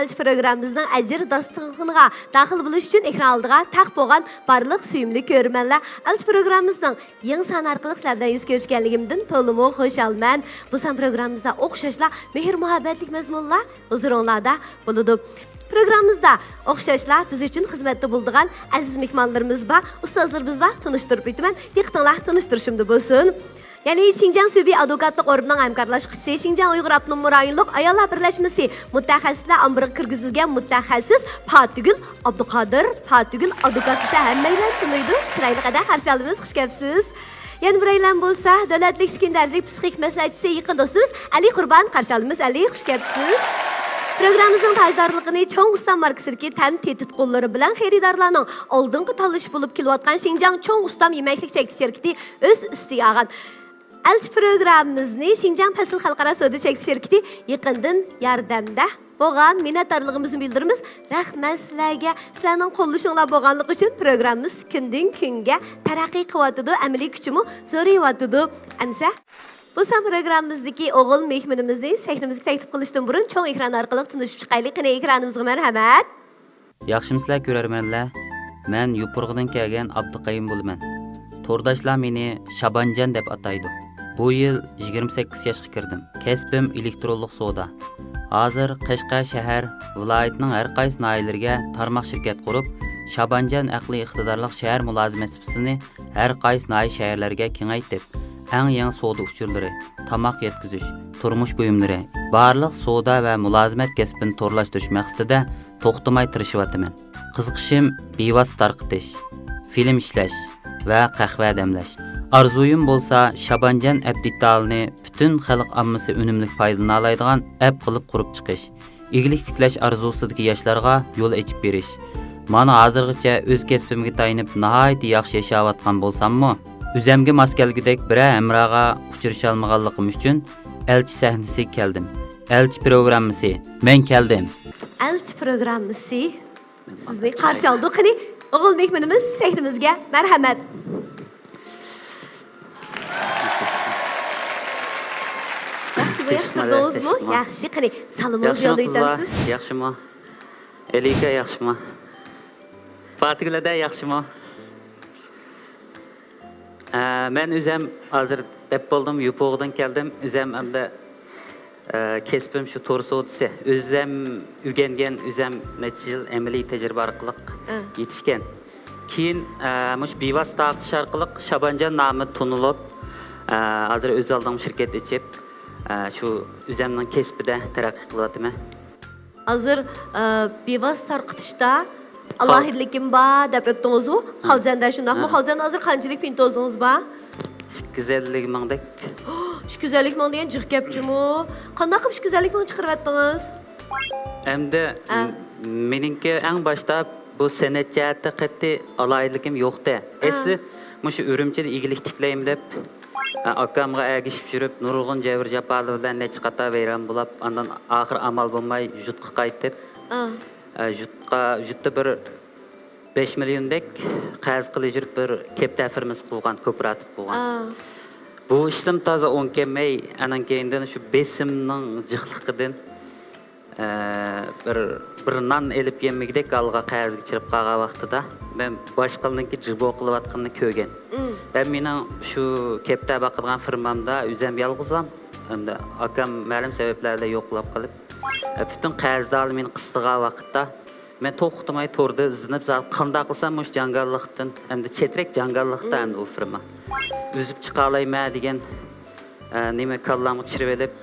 Elçi programımızın Əcir dastanxanına daxil buluş üçün ekran aldığa taq bolğan barlıq suyumlu görmənlər. Elçi programımızın yeni san arqılıq sizlərdən yüz görüşkənligimdən tolumu xoşal mən. Bu san programımızda oxşaşla mehr muhabbetlik məzmunlar huzurunlarda buludu. Programımızda oxşaşla biz üçün xizmətdə bulduğan əziz mehmanlarımız var, ustazlarımızla tanışdırıb bitmən. Yıqtınlar tanışdırışımdı bulsun. Yani Şinjan Sübi Advokatlık Orbining hamkorlashuvchisi Şinjan Uyg'ur Abnum rayonluq ayollar birlashmasi mutaxassislar amriga kirgizilgan mutaxassis Fatugul Abduqodir Fatugul advokatisa hammanglar taniydi. Chiroyli qadar qarshi olamiz, xush kelibsiz. Yana bir aylan bo'lsa, davlatlik ishkindarlik psixik maslahatchisi yaqin do'stimiz Ali Qurbon qarshi olamiz. Ali, xush kelibsiz. Programımızın tajdorligini cho'ng usta markasidagi tan tetit qo'llari bilan xaridorlarning oldingi tanlash bo'lib kelayotgan Şinjan cho'ng ustam yemaklik chekiti shirkati o'z ustiga olgan. Elçi programımızı Şinjan Fasıl Xalqaro Savdo Chekiti shirkati yaqindan yordamda bo'lgan minnatdorligimizni bildiramiz. Rahmat sizlarga. Sizlarning qo'llashinglar bo'lganligi uchun programmamiz kundan kunga taraqqiy qilyotdi, amaliy kuchimi zo'rayotdi. Amsa bu san programmamizdagi o'g'il mehmonimizni sahnamizga taklif qilishdan burun cho'ng ekran orqali tanishib chiqaylik. Qani ekranimizga marhamat. Yaxshimizlar ko'rarmanlar. Men Yupurg'idan kelgan Abduqayim bo'laman. To'rdoshlar meni Shabanjan deb ataydi. Bu yil 28 yoshga kirdim. Kasbim elektronlik savdo. Hozir Qashqar shahar viloyatining har qaysi noyalariga tarmoq shirkat qurib, Shabanjan aqliy iqtidorli shahar mulozimat sifatini har qaysi noy shaharlarga kengaytirib, eng yangi savdo uchurlari, tamoq yetkazish, turmush buyumlari, barliq savdo va mulozimat kasbini to'rlashtirish maqsadida to'xtamay tirishyapman. Qiziqishim bevosita tarqitish, film ishlash va qahva damlash. Arzuyum bo'lsa Shabanjan apditalini butun xalq ommasi unumli foydalana oladigan app qilib qurib chiqish. Iglik tiklash arzusidagi yoshlarga yo'l ochib berish. Mana hozirgacha o'z kasbimga tayinib nihoyat yaxshi yashayotgan bo'lsam-mu, o'zimga mos kelgudek bir amraga uchrasha olmaganligim uchun elchi sahnasiga keldim. Elchi programmasi. Men keldim. Elchi programmasi sizni qarshi oldi. Qani o'g'il mehmonimiz sahnamizga marhamat. Yaxshi bo'yapsizmi? Yaxshi, qani salomimizni yo'llaysiz. Yaxshimi? Elika yaxshimi? Fatigilada yaxshimi? Men o'zim hozir deb bo'ldim, Yupurg'idan keldim. O'zim hamda kesbim shu to'g'ri savdosi. O'zim o'rgangan, o'zim necha yil amaliy tajriba orqali yetishgan. Keyin mush bevosita tarqish orqali Shabanjan nomi tunilib, hozir o'z oldim shirkat ochib, shu o'zimning kasbida taraqqiy qilyapman. Hozir bevosita tarqitishda alohidligim bor deb o'tdingiz-ku. Xalzanda shundaqmi? Xalzanda hozir qanchalik pintozingiz bor? 250 mingdek. 250 ming degan jiq gapchimi? Qanday qilib 250 ming chiqaryapdingiz? Endi meningki eng boshda bu san'at jihatda qat'iy alohidligim yo'qdi. Asli mushu Urumchida igilik tiklayim deb akamga agishib yurib, nurg'un jabr jafolar bilan necha qator vayron bo'lib, ondan oxir amal bo'lmay jutqa qaytib, jutda bir 5 milliondek qarz qilib yurib bir katta firma qurgan, kooperativ qurgan. Bu ishim toza o'n kelmay, anan keyindan shu besimning jiqliqidan bir non elib yemigdek alga qarzga chirib qolgan vaqtida men boshqalarniki jibo qilayotganini ko'rgan. Ben mening shu katta baqirgan firmamda o'zim yolg'izam. Endi akam ma'lum sabablardan yo'qlab qolib, butun qarzdorlar meni qistigan vaqtda men to'xtamay turdi, izinib qanday qilsam o'sha jangallikdan, endi chetrak jangallikda endi u firma o'zib chiqa olayman degan nima kallamga tushirib olib,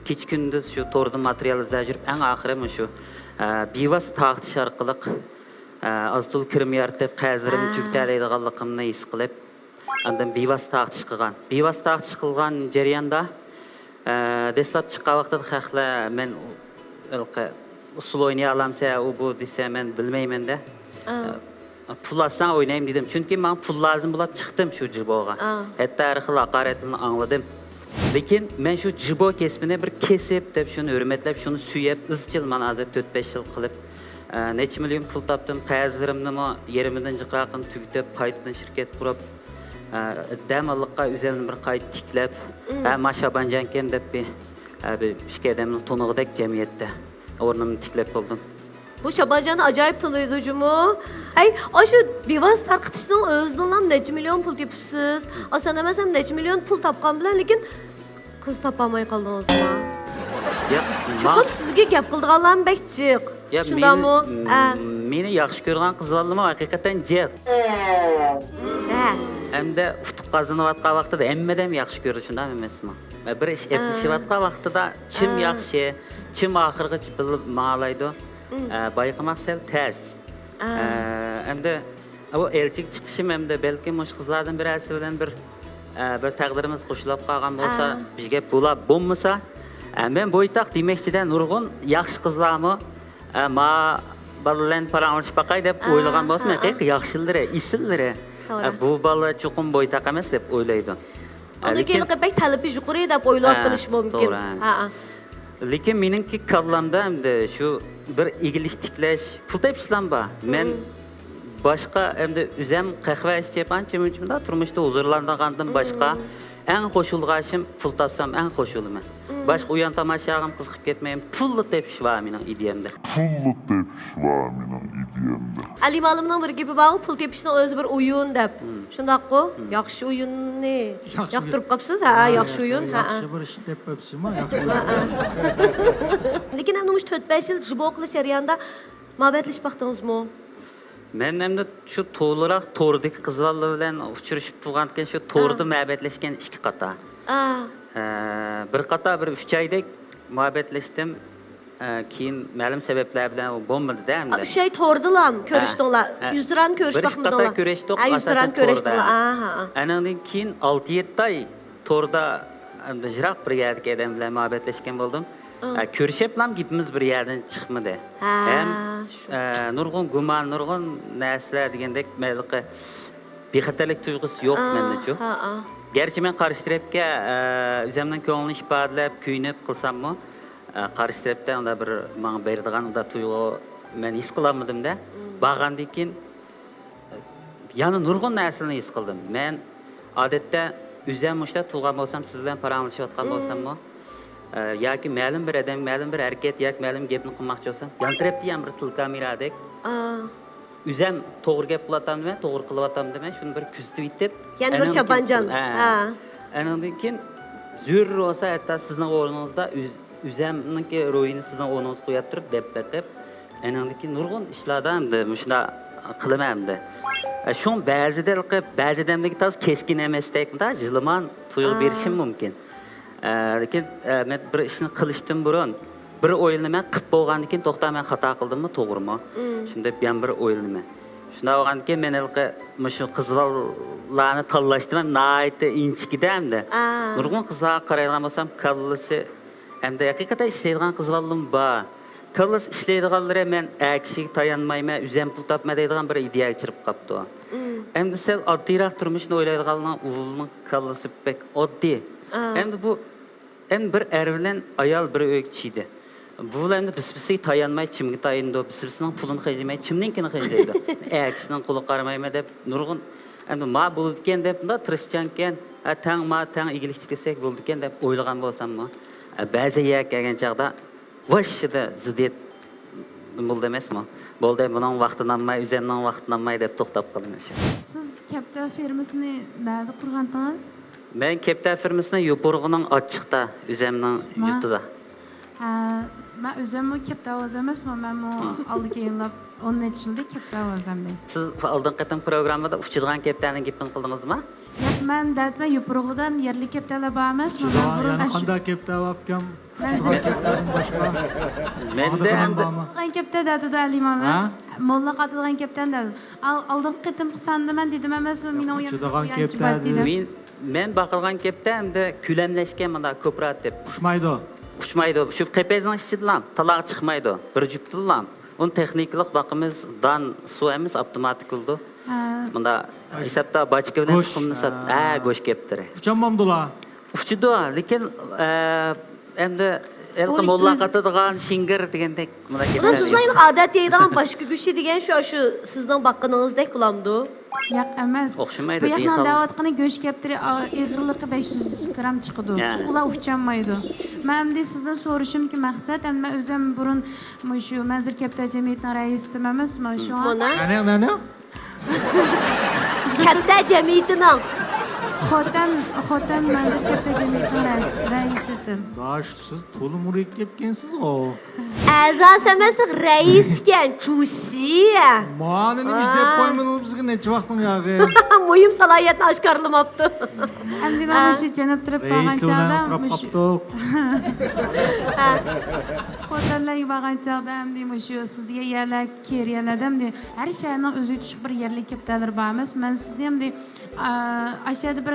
kech kunduz shu to'rda material izlab yurib, eng oxiri shu bevosita tarqitish orqali aztul kirim yaratib, qarzlarimni tugtalaydiganligimni his qilib, andan bevosita tarqitish qilgan. Bevosita tarqitish qilgan jarayonda dastlab chiqqan vaqtida xalqlar men usul oynay olamsa, u bu desa men bilmayman-da. Pul olsam o'ynayman dedim. Chunki men pul lozim bo'lib chiqdim shu jiboga. Hatto har xil haqoratlarni angladim. Lekin men shu jibo kasbini bir kesib deb shuni hurmatlab, shuni suyab, izchil men hozir 4-5 yil qilib necha million pul topdim. Qarzlarimni yerimdan jiqraqini tugitib, qaytadan shirkat qurib, Dəməllikqa üzərini bir qayt tikləb, maşabancanken deb bir işki adamın tonuğudək cəmiyyətdə ornunu tiklep oldum. Bu Şabancan'ı acayip tanıydı mu? Ay, o şu bivaz tarqıtışının özünden neçə milyon pul tepipsiz. Asan demesem neçə milyon pul tapqan bilen, lekin kız tapamay qaldınız mı? Çoxum sizge gap qıldığanlarım bək jiq. Şundan mı? Meni yaxşı görən qızlarımı haqiqatan jiq. Hem de utuq qazanıvatqa vaqtida emmedem yaxşı görür, şundan emasmı? Bir iş etişivatqa vaqtida kim yaxşı, kim axırgıç bilib mağalaydı. Bayqamaq sel tez. Hem de o elçik çıkışım hem de belki muş qızlardan birisi bilen bir taqdirimiz qo'shilib qolgan bo'lsa, bizga bo'lab bo'lmasa, men bo'ytaq demekçiden nurg'un yaxshi qizlarmi ma balalarni paranglish baqay deb o'ylagan bo'lsam, yaxshilari, isillari. Bu balalar chuqum bo'ytaq emas deb o'ylaydi. Onu kelib bək tələbi yuqori deb o'ylab qilish mumkin. Lekin meningki kallamda hamda shu bir igilik tiklash, pul tepishlan bor. Men başqa hamda üzem qahva içib ancha-muncha turmushda huzurlangandan başqa eng qo'shilg'ashim pul topsam eng qo'shilman. Başqa uyan tomashag'im qiziqib ketmayman. Pulni tepish va mening ideyamda. Ali malımdan bir gibi bağı pul tepişinin özü bir oyun deb. Şundak ku? Yaxşı oyun ne? Yaqtırıp qapsız ha, yaxşı oyun. Yaxşı bir iş tepepsizmi? Yaxşı. Lekin hem 4-5 yıl jibo qilish jarayonida muhabbetleşip baqdınız mı? Men hem de şu to'liroq to'rdagi qizlar bilan uchrashib turgandan shu to'rda muhabbatlashgan ikki qator. Bir qator bir 3 oydak muhabbatlashdim. Keyin ma'lum sabablar bilan bo'lmadi-da hamda. 3 oy to'rdilar, ko'rishdinglar. 100 liran ko'rishib baqmadilar. Bir qator ko'rishdik, 100 liran ko'rishdinglar. Andan keyin 6-7 oy to'rda jiroq bir yerga odam bilan muhabbatlashgan bo'ldim. Ko'rishiblam gapimiz bir yerdan chiqmadi. Ham nurg'un gumon, nurg'un narsalar degandek mayliqi bexatarlik tuyg'usi yo'q menda-chu. Gerçi men qarshi tarafga o'zimdan ko'ngilni ifodalab, kuyinib qilsam-mu, qarshi tarafdan unda bir menga beradigan unda tuyg'u men his qilolmadim-da. Borgandan keyin yana nurg'un narsalarni his qildim. Men odatda o'zim mushta tug'an bo'lsam, siz bilan paranglashayotgan bo'lsam-mu, yoki ma'lum bir odam, ma'lum bir harakat yoki ma'lum gapni qilmoqchi bo'lsam, yontiribdi ham bir til kameradek. O'zim to'g'ri gap qilatam dema, to'g'ri qilatam dema, shuni bir kuzatib yetib. Yani bir Şabancan. Andan keyin zo'r bo'lsa, hatto sizning o'rningizda o'zimningki ro'yini sizning o'rningizga qo'yib turib deb baqib, andan keyin nurg'un ishlardan shunda qilaman-da. Şu ba'zidamdagi toz keskin emasdek-da, jilman tuyg'u berishim mumkin. Lekin men bir ishni qilishdan burun bir o'yinni qilib bo'lgandan keyin to'xtab men xato qildimmi, to'g'rimi? Shunda men bir o'yinni. Shunda bo'lgandan keyin men shu qizlarni tanlashdim, nihoyatda inchikidamda. Nurg'un qizlarga qaraydigan bo'lsam, kallasi hamda haqiqatan ishlaydigan qizlarim bor. Kallas ishlaydiganlari men akishiga tayanmayman, o'zim pul topma deydigan bir ideyaga kirib qopdi. Endi sel oddiyroq turmushni o'ylaydiganlar o'zining kallasi pek oddiy. Endi bu bir er bilan ayol bir o'ykchiydi. Bu endi biz-bizga tayanmay, kimga tayindi, biz-bizning pulini xajlamay, kimninkini xajlaydi. Akishining qo'li qaramayman deb nurg'un endi ma bo'ladigan deb bunda tirishchankan, tang igilik desak bo'ladigan deb o'ylagan bo'lsam-mu, ba'zi yer kelgan chaqda vashida ziddiyat bo'ldi emasmi? Bo'ldi, buning vaqtidan olmay, o'zimning vaqtidan olmay deb to'xtab qoldim shu. Siz Kepta firmasini nerede qurgandingiz? Men Kepta firmasini Yo'qurg'ining ochiqda, o'zimning yurtida. Ben özümü Kepta o'z emasman, men oldiga yillab 10 necha yilda Kepta o'zimda. Siz oldin qatam programmada uchirgan Keptaning gapini qildingizmi? Yo'q, men daytman Yo'qurg'idan yerli Keptalar bor emasmi? Yani qanday Kepta vapkam? Keptadan boshqa. Menda endi Kepta dedi Aliman. Molla qatilgan Keptan dedi. Oldin qatam sandaman dedim emasmi? Men Uchirgan Kepta dedi. Men baqirgan Kepta endi kulamlashgan mana kooperativ. Ushmaydi. Uçmaydı. Şu kepezin işçidilam, talağa çıkmaydı. Bir cüptüdilam. Onun tekniklik bakımız dan su emiz otomatik oldu. Bunda hesapta başka bilen çıkımını goş keptiri. Uçamamdılar. Uçudu. Lekin endi elqi molla qatadigan shingir degandek mana Buna keptani. sizning odat deydigan boshqa go'shi degan shu sizning baqqaningizdek bo'lamdi. Yo'q emas. O'xshamaydi, Bu yoqdan bexal. davatqani go'sht keptiri ig'irligi 500 gram chiqadi. Yani. Ular uçanmaydı. Men endi sizdan so'rashimki maqsad, endi men o'zim burun shu manzil kepta jamiyatining raisiman emasman shu an. Buna Ana. katta jamiyatining Xotin manzil kepta jamiyatining raisidir. Daş siz to'la murakkab ekansiz o. a'zosi emaslik raiskan chushi. Mani nima ish deb qo'ymadingiz bizga necha vaqtni yog'i. Muhim salohiyatni oshkorlamabdi. Endi men shu janib turib Reis qolgan bilan chog'da turib qopdik. xotinlarga borgan chog'da endi shu sizga yerlar keriyaladam de har shayning o'zi tushib bir yerlik keptalar bor emas. Men sizni ham de aşağıda bir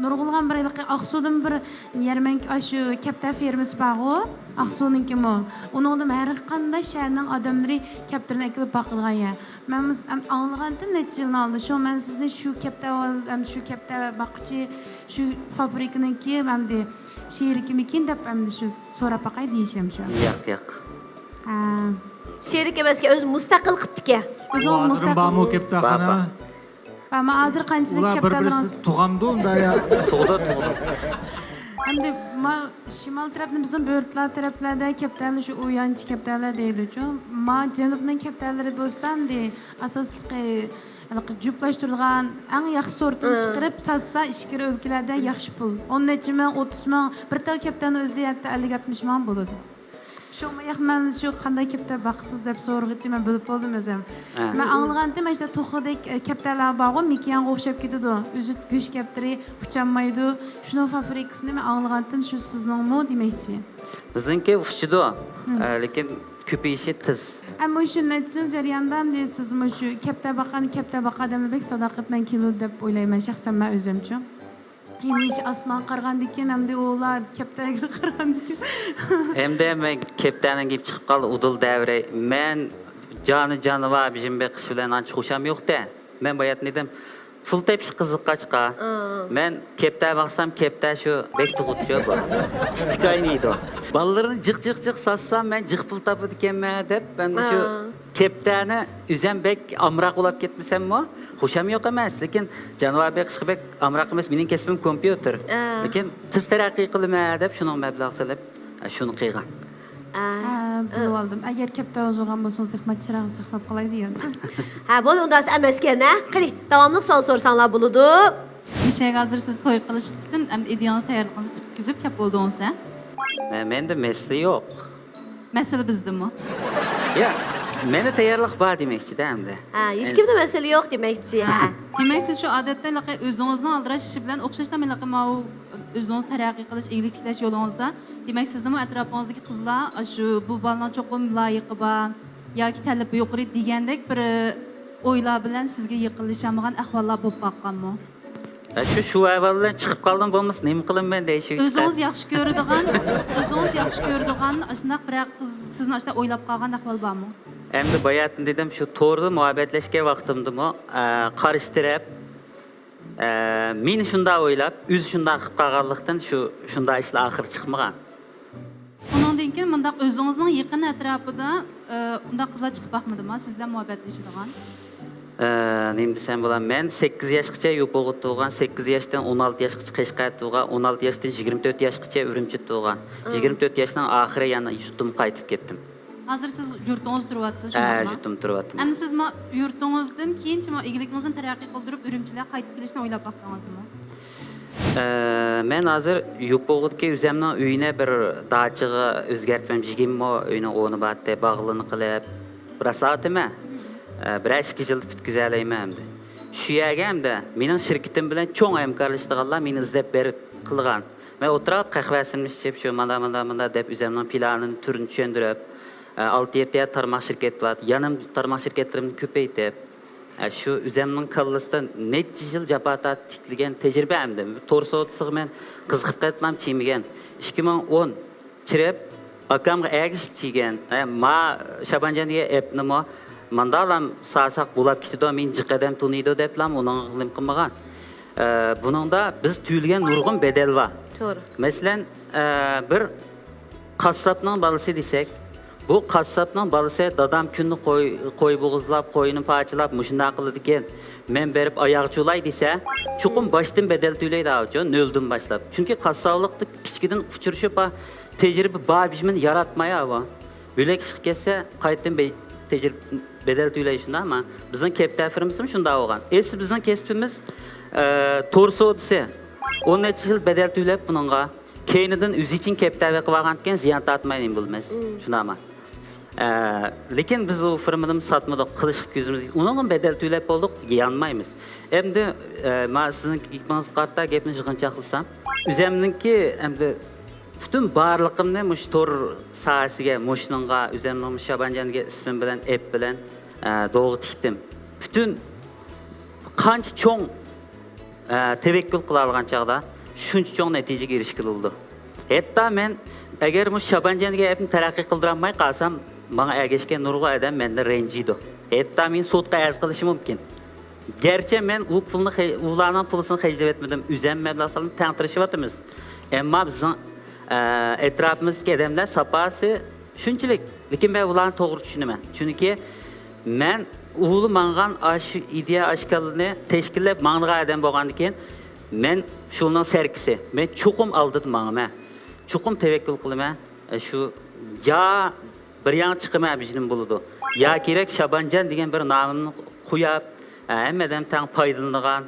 nurg'ulg'an bir Aqsu'dan bir yermank shu kepta fermasi bor. Aqsu'ninkimi? Uningda har qanday shayning odamlari keptirni ekilib boqilgan ya. Men anglaganda necha yilni oldi. Shu men sizni shu kepta boqchi shu fabrikaninki hamda sherikimikin deb hamda shu so'rab boqay deyishim shu. Yo'q. Sherik emasga o'zi mustaqil qilibdi-ki. O'zingiz Hozir mustaqil. bormi keptaxona? Men hozir qanchalik Ular keptalarimiz bir-birisi tug'amdi unda ya. Tug'di. endi shimol tarafni bizim bo'rtlar taraflarda keptalar shu o'yanchi keptalar deydi-ku. Men janubning keptalari bo'lsam de asosli juplashtirilgan eng yaxshi sortini chiqarib satsa ichkari o'lkalarda yaxshi pul. 10 necha ming, 30 ming bir tal keptani o'zi 50-60 ming bo'ladi. Shu men shu qanday kepta baqsiz deb so'rg'ichi men bilib qoldim o'zim. Men anglagandim mana to'xidek keptalar bor, mikiyanga o'xshab ketadi. O'zi go'sht keptiri uchanmaydi. Shuni fabrikasini men anglagandim shu sizningmi demoqchi. Bizniki uchidi, lekin ko'payishi tiz. Ammo shu natija jarayonida ham deysizmi shu kepta baqadimni bek sadoqatdan keladi deb o'ylayman shaxsan men o'zimcha. Hemish osmon qarg'andikin hamda ular keptaga qarg'andikin. Endi men keptaning kelib chiqib qoldi udul davri. Men jonivar bizim beqish bilan ancha xusham yo'q-da. Men bayatni dedim. Full tepish qiziqqachqa. Men kepta baqsam kepta shu bek tug'utchi bu. Istikayniydi. Ballarni jiq sassam men jiq pul topadi ekanman deb men shu keptani o'zim bek amroq bo'lib ketmasammi? Xusham yo'q emas, lekin jonivar beqish bek amroq emas, mening kasbim kompyuter. Lekin tiz taraqqiy qilma deb shuni mablag' solib, shuni qilgan. Bilib oldim. Agar kepta o'zg'an bo'lsangiz dehmat chirog'ini saqlab qolay degan. Ha, bo'ldi, unda emaskan-a? Qani, davomli savol so'rasanglar bo'ladi. Nishayga hozir siz to'y qilish butun ideyangizni tayyorligingizni bitkazib kep bo'ldingizsa? Menda mesli yo'q. Masala bizdami? Ya, meni tayyorlik bor demoqchi-da endi. Ha, hech kimda masala yo'q demoqchi. Demak, siz shu odatda o'zingizni aldirash ishi bilan o'xshashdan o'zingizni taraqqiy qilish, eglik tiklash yo'lingizda, demak, sizni atrofingizdagi qizlar shu bu balon cho'qim loyiqi bor yoki talab yuqori degandek bir o'ylar bilan sizga yiqilishaman ahvollar bo'lib qolganmi? Shu avvaldan chiqib qoldim bo'lmas, nima qilaman deyish. O'zingiz yaxshi ko'radigan, shunday bir qiz sizni ashta o'ylab qolgan ahvol bormi? Endi bayatni dedim, shu to'g'ri muhabbatlashgan vaqtimdimi, qarishtirib, men shunda o'ylab, o'zi shunda qilib qolganlikdan shunda ishlar oxir chiqmagan. Undan keyin bundaq o'zingizning yaqin atrofida undaq qizlar chiqib boqmadimi siz bilan muhabbatlashadigan? Nima desam bo'lar, men 8 yoshgacha yo'qo'g'i tug'gan, 8 yoshdan 16 yoshgacha Qashqar tug'gan, 16 yoshdan 24 yoshgacha Urumchi tug'gan. 24 yoshdan oxiri yana yurtim qaytib ketdim. Hozir siz yurtingizda turyapsiz, shundaymi? Yurtim turyapman. Endi siz yurtingizdan keyin egiligingizni taraqqiy qildirib Urumchiga qaytib kelishni o'ylab boqdingizmi? Men hozir yo'qo'g'idagi o'zimning uyini bir dachiga o'zgartmoqchimanmi, uyni o'rni batda bog'lini qilib, rasatima. Bir 2 yil bitkazayman endi. Shu yerga hamda mening shirkatim bilan cho'ng hamkorlashganlar meni izlab berib qilgan. Men o'tirib qahvasini ichib, shu mana deb o'zimning planini turini tushuntirib, 6-7 tarmoq shirkat bor. Yanim tarmoq shirkatlarimni ko'paytirib, shu o'zimning kallasidan necha yil japatat tikilgan tajribamda. To'g'ri so'zsiz men qiziqib qoldim chimigan. 2010 chirib akamga agishib chigan. Ma Shabanjaniga epnimo mandalam sasaq bo'lib ketdi, men jiqadam tuniydi deblam uning qilim qilmagan. Buningda biz tuyulgan nurg'un bedel bor. To'g'ri. Masalan, bir qassobning balasi desak, bu qassobning balasi dadam kunni qo'y bo'g'izlab, qo'yini parchalab, mushunday qiladi ekan. Men berib oyoq cho'lay desa, chuqum boshdan bedel to'laydi avjo, noldan boshlab. Chunki qassoblikni kichkidan uchirishib, tecrübe babijmin yaratmaya va. Bo'lak chiqib ketsa, qaytadan tecrübe bedel to'layishda, ama bizning kepta firmamiz ham shunday bo'lgan. Eski bizning kasbimiz torso desa, 10 necha yil bedel to'lab buningga keynidan o'zi uchun kepta qilib olgan ekan, ziyon tortmaydi bo'lmas. Shundaymi? Lekin biz o firmani satmadik, qilish ko'zimiz. Uning bedel to'lab bo'ldik, yanmaymiz. Endi men sizning gapingizni qarta gapni yig'incha qilsam, o'zimninki endi bütün barliqimni mush tor sahasiga, mushningga, o'zimning Shabanjanga ismim bilan, app bilan doğru tikdim. Bütün qancha cho'ng tevekkül qila olgan chaqda shuncha cho'ng natijaga erishgan bo'ldi. Hatto men agar bu Shabanjanga appni taraqqiy qildiramay qolsam, menga ergashgan nurg'un odam mendan ranjiydi. Hatto men sudga arz qilishim mumkin. Gerçi men u pulni, ularning pulini xarjlab etmadim. O'zim mablag'larni tangtirishyapmiz. Ammo bizning etrafimizdagi odamlar sapasi shunchalik. Lekin men ularni to'g'ri tushunaman. Chunki men uğulu mangan aşı ideya aşkalını teşkillep mağnağa eden boğandı ki men şunun serkisi. Men çokum aldıdım mağama. Çokum tevekkül kılıma. Şu ya bir yan çıkıma abicinin buludu. Ya gerek Şabancan degen bir namını koyup emmeden tan paydalanılan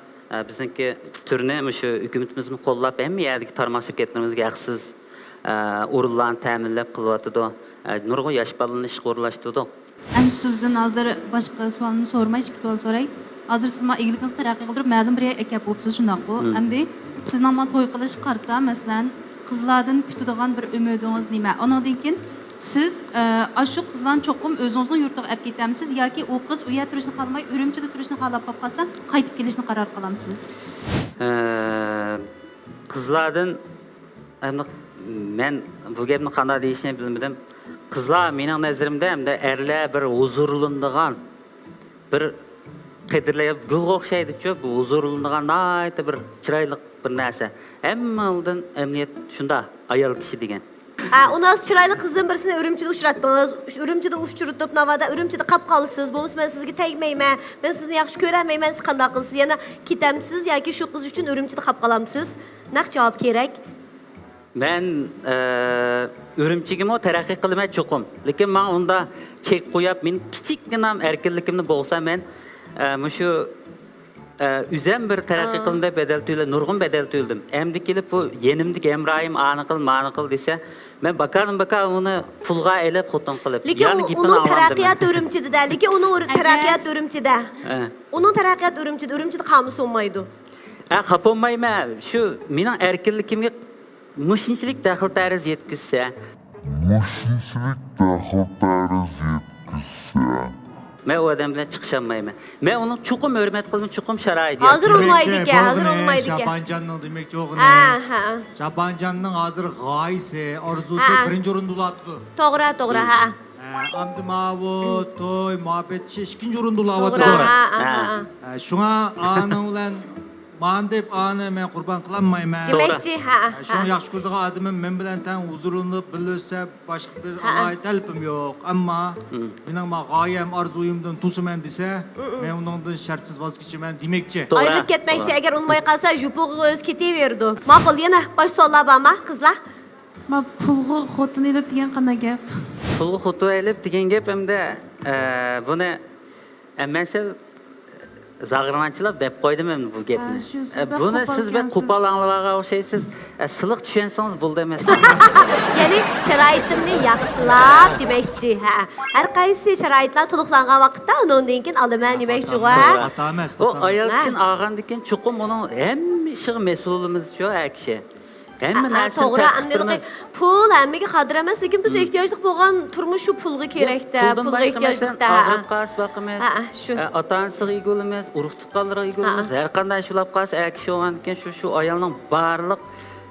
bizimki türüne şu hükümetimizin kollap emmi yerdeki tarmak şirketlerimizge haksız urulan təminləb qılıvatıdı. Nurgun yaş balını iş qorulaştırdı. Endi sizden hazır başka sualını sormay, iki sual soray. Hazır siz ma egiliğinizni taraqqiy qildirib, ma'lum bir ekap bo'libsiz shundoq bu. Endi sizning ma to'y qilish qarta, masalan, qizlardan kutadigan bir umidingiz nima? Ondan keyin siz shu qizlarni cho'qim o'zingizning yurtiga olib ketamsiz yoki u qiz u yerda turishni xohlamay, Urumchida turishni xohlab qolsa, qaytib kelishni qaror qilamsiz? Qizlardan endi men bu gapni qanday deyishni bilmadim. Qizlar mening nazarimda hamda erlar bir huzurlanadigan bir qadrlayib gul o'xshaydi-ku, bu huzurlanadigan nayta bir chiroyli bir narsa. Hammadan emniyet shunda ayol kishi degan. Unas chiroyli qizdan birisini Urumchida uchratdingiz. Urumchida uchratib, navada Urumchida qolib qolsiz. Bo'lmasa men sizga tegmayman. Men sizni yaxshi ko'rmayman. Siz qanday qilsiz? Yana ketamsiz yoki shu qiz uchun Urumchida qolib qolamsiz? Naq javob kerak. Ben Urumchiga taraqqiy qilmay cho'qim. Lekin men unda chek qo'yib, men kichikgina erkinligimni bo'lsa, men shu o'zim bir taraqqiy qilganda bedel to'la, nurg'un bedel to'ldim. Endi kelib bu yenimdik Emroyim ani qil, mani qil desa, men bakardim uni pulga elib xotin qilib. Lekin uning taraqqiyot Urumchida, lekin uning taraqqiyot Urumchida. Uning taraqqiyot Urumchida qolmasa olmaydi. Qopolmayman. Shu mening erkinligimga Muşinçilik daxil tariz yetkizsa. Men o adam bilan chiqishamayman. Men uni chuqum hurmat qildim, chuqum sharoit. Hozir olmaydi ekan, hozir olmaydi ekan. Shabanjanning demek yo'g'ini. Ha. Shabanjanning hozir g'oyisi, orzusi birinchi o'rinda ulatdi. To'g'ri, ha. Amdi bu to'y, muhabbet ikkinchi o'rinda ulatdi. To'g'ri, ha. Shunga aning bilan man deb ani men qurban qilmayman. Demakchi, ha. Shuni yaxshi ko'radigan odamim men bilan tan huzurlanib bilsa, boshqa bir g'oya talabim yo'q. Ammo mening g'oyam, orzuyimdan tusaman desa, men undan shartsiz voz kechaman demakchi. Ayrılib ketmoqchi, agar unmay qolsa, jupug'i o'z ketaverdi. Ma'qul, yana bosh savollar bormi, qizlar? Ma pulga xotin elib degan qanday gap? Pulga xotin elib degan gap hamda buni men zag'irmanchilar deb qo'ydim men bu gapni. Buni siz bir qo'pol anglamoqqa o'xshaysiz. Siliq tushunsangiz bo'ldi emas. Ya'ni sharoitimni yaxshilab demakchi, ha. Har qaysi sharoitlar to'liqlangan vaqtda undan keyin olaman demakchi, va. Xato emas. O ayol kishin olgandan keyin chuqum uning hamma ishiga mas'ulimiz-ku, kishi. Hamma narsa to'g'ri, pul hammaga qadr emas, lekin biz ehtiyojli bo'lgan turmush shu pulga kerakda, pulga ehtiyojlikda. Og'ib qas boqimiz. Shu. Ota-onasiga egilimiz, urug' tuqqanlarga egilimiz. Har qanday shulab qas, kishi olgandan keyin shu ayolning barliq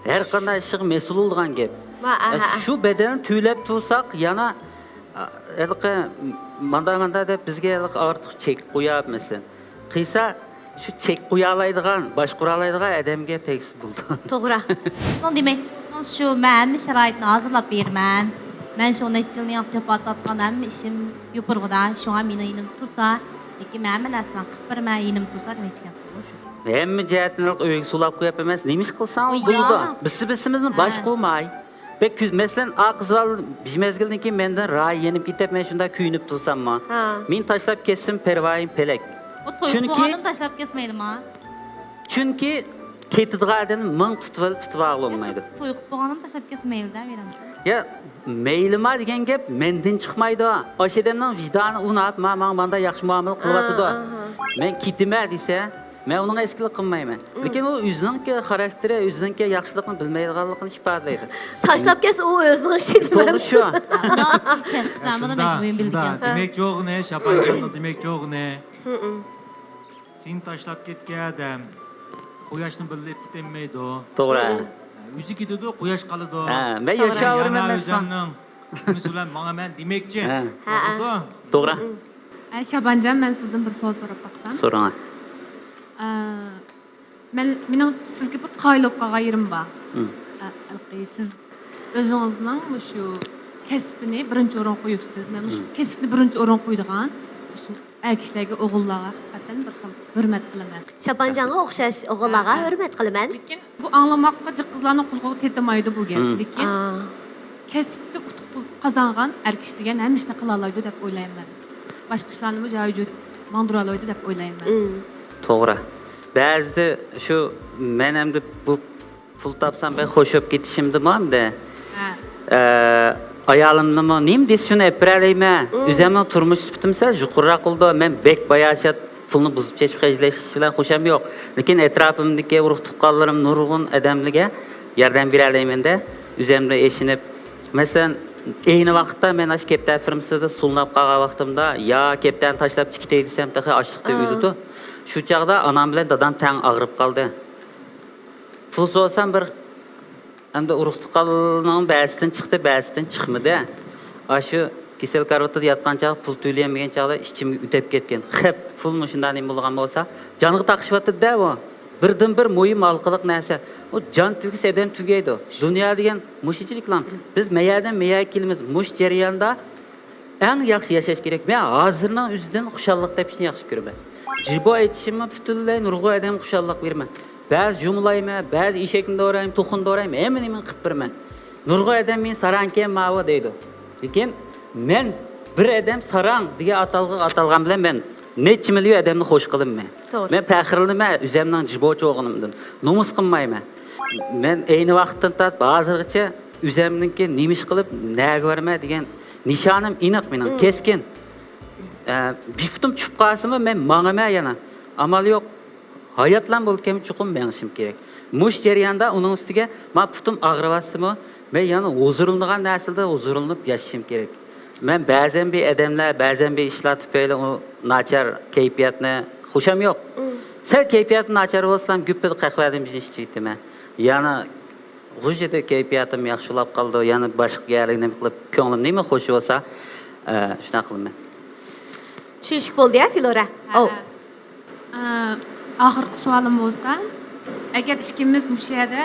har qanday ishiga mas'ul bo'lgan gap. Shu bedelni to'lab tursak, yana manda deb bizga ortiq chek qo'yapmiz. Qiysa şu çek qo'ya oladigan, boshqara oladigan odamga tegis bo'ldi. To'g'ri. Demak, Şu mənim şəraitini hazırlap bermən. Mən şu neçə ilni yaxşı patlatqan mənim işim yupurğuda. Şoňa meni ýenim tutsa, iki mənim lasman 41 mən ýenim tutsa demek ekan şu. Hemme cihetini öýüg sulap goýap emas. Nimiş kılsan Oy, bulda. ya. Bizi baş goýmay. Bek küz meselen aqızal bir mezgilden ki menden raý yenip gitip men şunda küýünüp tursam ma. Ha. Men taşlap kessim perwaýym pelek. O toýuq Çünki- bolgandan taşlap kesmeydim ha. Çünki ketidgardan mıň tutup aglanmaydy. Toýuq bolgandan taşlap kesmeydi de berem. Ya meylima degan gap menden çıkmaydı. Aşedemden vicdanı unat, manda yaxşı muamele kılwatydy. Men kitime dese, men onun eskilik kılmayman. Lekin o özününki karakteri, özününki yaxşılıkını bilmeydiganlygyny ipadelaydy. Taşlap kes o özünün işi Toğru şu. Bundan siz kesipler bunu demek mühim bildiğiniz. Demek yok ne, şapancamda demek yok ne. Sen taşlap ketken adam, quyoshni bilib ketemeydi o. To'g'ri. Yüzü gidiyordu, quyosh qoladi. Ha, men yashavarim Yana emasman. o'zimning nima bilan manga men demakchi. Ha. To'g'ri. To'g'ri. Şabancan ben sizden bir soru sorup baksam. So'rang. Mening sizga bir qaylıp qalgan yerim bor. Siz özüňizning şu kesbini birinci oran qo'yibsiz. Men şu kesbini birinci oran qo'ydigan şu erkeklerge oğullara hakikaten bir xil hürmet qilaman. Şapanjanga o'xshaş o'g'illarga hurmat qilaman. Lekin bu anglamakka qizlarning qulog'i tetmaydi bu gap. Lekin Aa. kesbde utuq qazangan erkek degan hem ishni qila oladi deb o'ylayman. Boshqa ishlarni bu joyi mandura oladi deb o'ylayman. To'g'ri. Ba'zida shu men hamda bu pul topsam ben xo'shib ketishimdi hamda. Ayolimni nim desa shuni epiralayman. O'zimning turmush sifatim sal yuqoriroq qildi. Men bek bayashat pulni buzib chechib qajlash bilan xo'sham yo'q. Lekin etrafimdagi urug' tuqqanlarim nurg'un odamlarga yordam beralayman-da. O'zimda eshinib, masalan, ayni vaqtda men ash keptan firmasida sulnab qolgan vaqtimda, ya keptan tashlab chiqtay desam, taxi ochliqda o'ldi. Shu chaqda onam bilan dadam tang og'rib qoldi. Pul so'rasam bir hamda urug' tuqqanlarning ba'sidan chiqdi, ba'sidan chiqmadi. Ashu kesel karavotda yotgan chaq pul to'layolmagan chaqda ichimga o'tib ketgan. Xep pulmi shundan bo'lgan bo'lsa, joniga taqishyapti-da u. Birdan bir mo'yim alqiliq narsa. O jon tugis adam tugaydi. Dunyo degan mushchiliklar. Biz meyadan meyaga kelamiz. Mush jarayonda eng yaxshi yashash kerak. Men hozirning o'zidan xushallik topishni yaxshi ko'raman. Jibo aytishimni butunlay nurg'u adam xushallik berman. Ba'zi jumlayman, ba'zi eshakni do'rayman, to'qin do'rayman, hamma nimani qilib beraman. Nurg'u adam men saranka ma'vo deydi. Lekin men bir adam sarang degan atalgan bilan men necha million odamni xo'sh qilinman. Men faxrlanaman o'zimning jibochi o'g'limdan. Nomus qilmayman. Men ayni vaqtdan tortib hozirgacha o'zimningki nemish qilib naga borma degan nishonim aniq mening, keskin. Biftim tushib qolsam men mang'aman yana. Amal yo'q. Hayotlan bo'lgan chuqur mengishim kerak. Mush jarayonda uning ustiga men putim og'rivyapsimi, men yana huzurlangan naslda huzurlanib yashashim kerak. Men ba'zan bir odamlar, ba'zan bir ishlar tufayli u nachar kayfiyatni xusham yo'q. Sal kayfiyatim nachar bo'lsam, güppet qahvadan bir ish ichayman. Yana g'ujida kayfiyatim yaxshilab qoldi, yana boshqa galigini qilib ko'nglim nima xush bo'lsa, shuna qilaman. Tushunishlik bo'ldi ya, Filora. Oh. Oxirgi savolim bo'lsa, agar ikkimiz mush yerda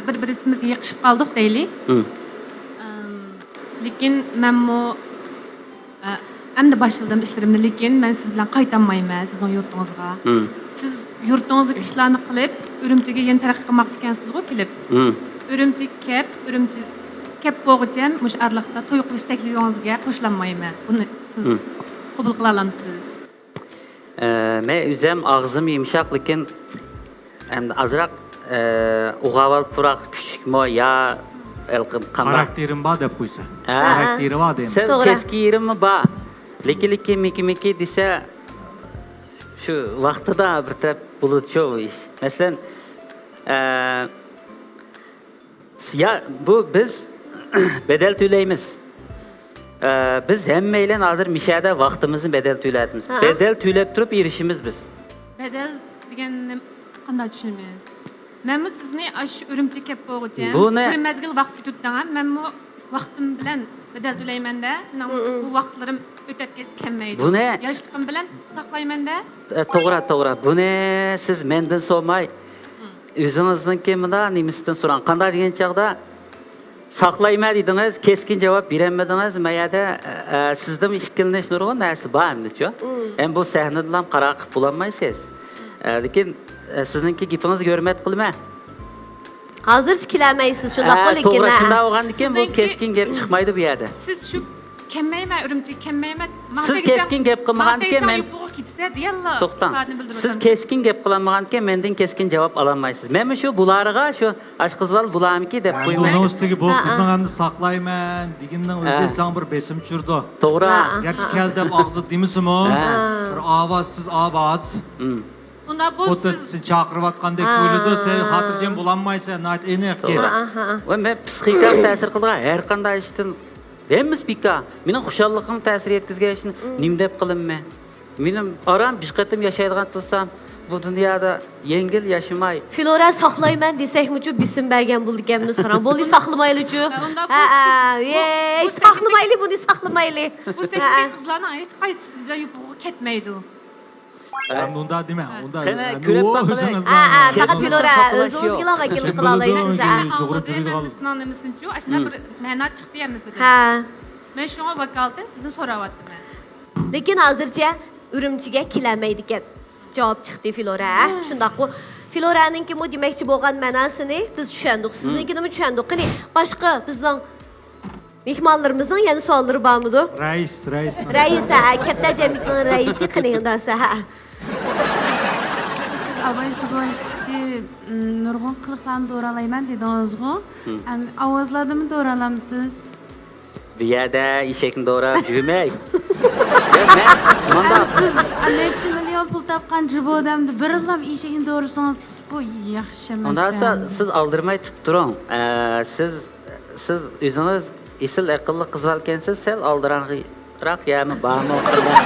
bir-birimizga yiqishib qoldik deylik. Lekin men bu endi boshladim ishlarimni, lekin men siz bilan qaytamayman sizning yurtingizga. Siz yurtingizdagi ishlarni qilib, Urumchiga yana taraqqiy qilmoqchi ekansiz-ku kelib. Urumchi kep bo'g'icha mush arliqda to'y qilish taklifingizga qo'shilmayman. Buni siz qabul qila olamsiz? Men o'zim og'zim yumshoq, lekin endi azroq uğaval puroq kuchukmi ya qanday Karakterim bor deb qo'ysa. Ha. Karakteri bor deyman. Sen To'g'ri. keski yerimmi bor. Lekin miki desa shu vaqtida bir taraf bulutcho ish. Masalan, ya bu biz bedel to'laymiz. Biz hammaylar hozir mishada vaqtimizni bedel to'layapmiz. Bedel to'lab turib erishimiz biz. Bedel deganni qanday tushunmaysiz? Men bu sizni ash Urumchi kep bo'g'icha Buni- bir mezgil vaqt tutdigan, men bu vaqtim bilan bedel to'laymanda, bu vaqtlarim o'tib ketmaydi. Buni- yoshligim bilan saqlaymanda. To'g'ri. Buni siz mendan so'may o'zingizniki mana nimasidan so'rang. Qanday degan chaqda saqlayman dedingiz, keskin javob berolmadingiz. Mayada sizdan ishkilinish nurg'un narsa bor endi-ku. Ham bu sahnadan ham qaror qilib bo'lolmaysiz. Lekin sizningki gapingizga hurmat qilaman. Hozircha kelmaysiz shundoq lekin. To'g'ri shunday bo'lgandan bu keskin gap chiqmaydi bu yerda. Siz shu kelmayman, urumchi kelmayman. Siz keskin gap qilmagandan men to'xtang. Siz keskin gap qilmagandan mendan keskin javob ololmaysiz. Men shu bularga shu ashqizval bularniki deb qo'yman. Bunun üstüge bu kızın anını saklayman deginden özü sen bir besim çürdü. To'g'ri. Gerçi kel dep ağzı demişim o. Bir avazsız avaz. Unda bu Otu siz çakırıvatkan dek koyuldu. Sen hatırcam bulanmaysa nait enek ki. Ve men psixikam ta'sir qilgan har qanday ishdan Demmiz bika. Mening xushalligim ta'sir etkizgan ishni nim deb qilinman. Mening aram bir qatim yashaydigan bo'lsam, bu dunyoda yengil yaşamay. Flora saqlayman desakmi-chu bisim bergan bo'ldi ekanmiz qaram. Bo'ldi saqlamayli-chu. Saqlamayli buni saqlamayli. bu sefer kızlarning hech qaysi siz bilan yupuq ketmaydi. Ben bunda deme. Bunda. Qani ko'rib baqilay. Faqat Flora o'zingizga vakillik qila olasiz. Anladığımızın aşna bir ma'no chiqdi yamizda. Ha. Men shunga vakolatdan sizni so'rayapman. Lekin hozircha Urumchiga kelmaydi ekan. Javob chiqdi Flora. Shundaq-ku. Floraninki mu demakchi bo'lgan ma'nosini biz tushundik. Siznikini mi tushundik? Qani boshqa bizning mehmonlarimizning yana savollari bormidi? Reis. Rais, katta jamiyatning raisi qani undasa. Siz avvalgi bo'lishchi nurg'un qiliqlarni to'g'ralayman dedingiz-ku. Ovozlarni to'g'ralamsiz? Bu yerda eshakni to'g'rab yurmay. Siz necha million pul topgan jibo odamni bir yillam eshakni to'g'risangiz bu yaxshi emas. Undasa siz aldirmay turib turing. Siz o'zingiz esil aqlli qiz ekansiz, sal aldiranroq yami bormi qilgan.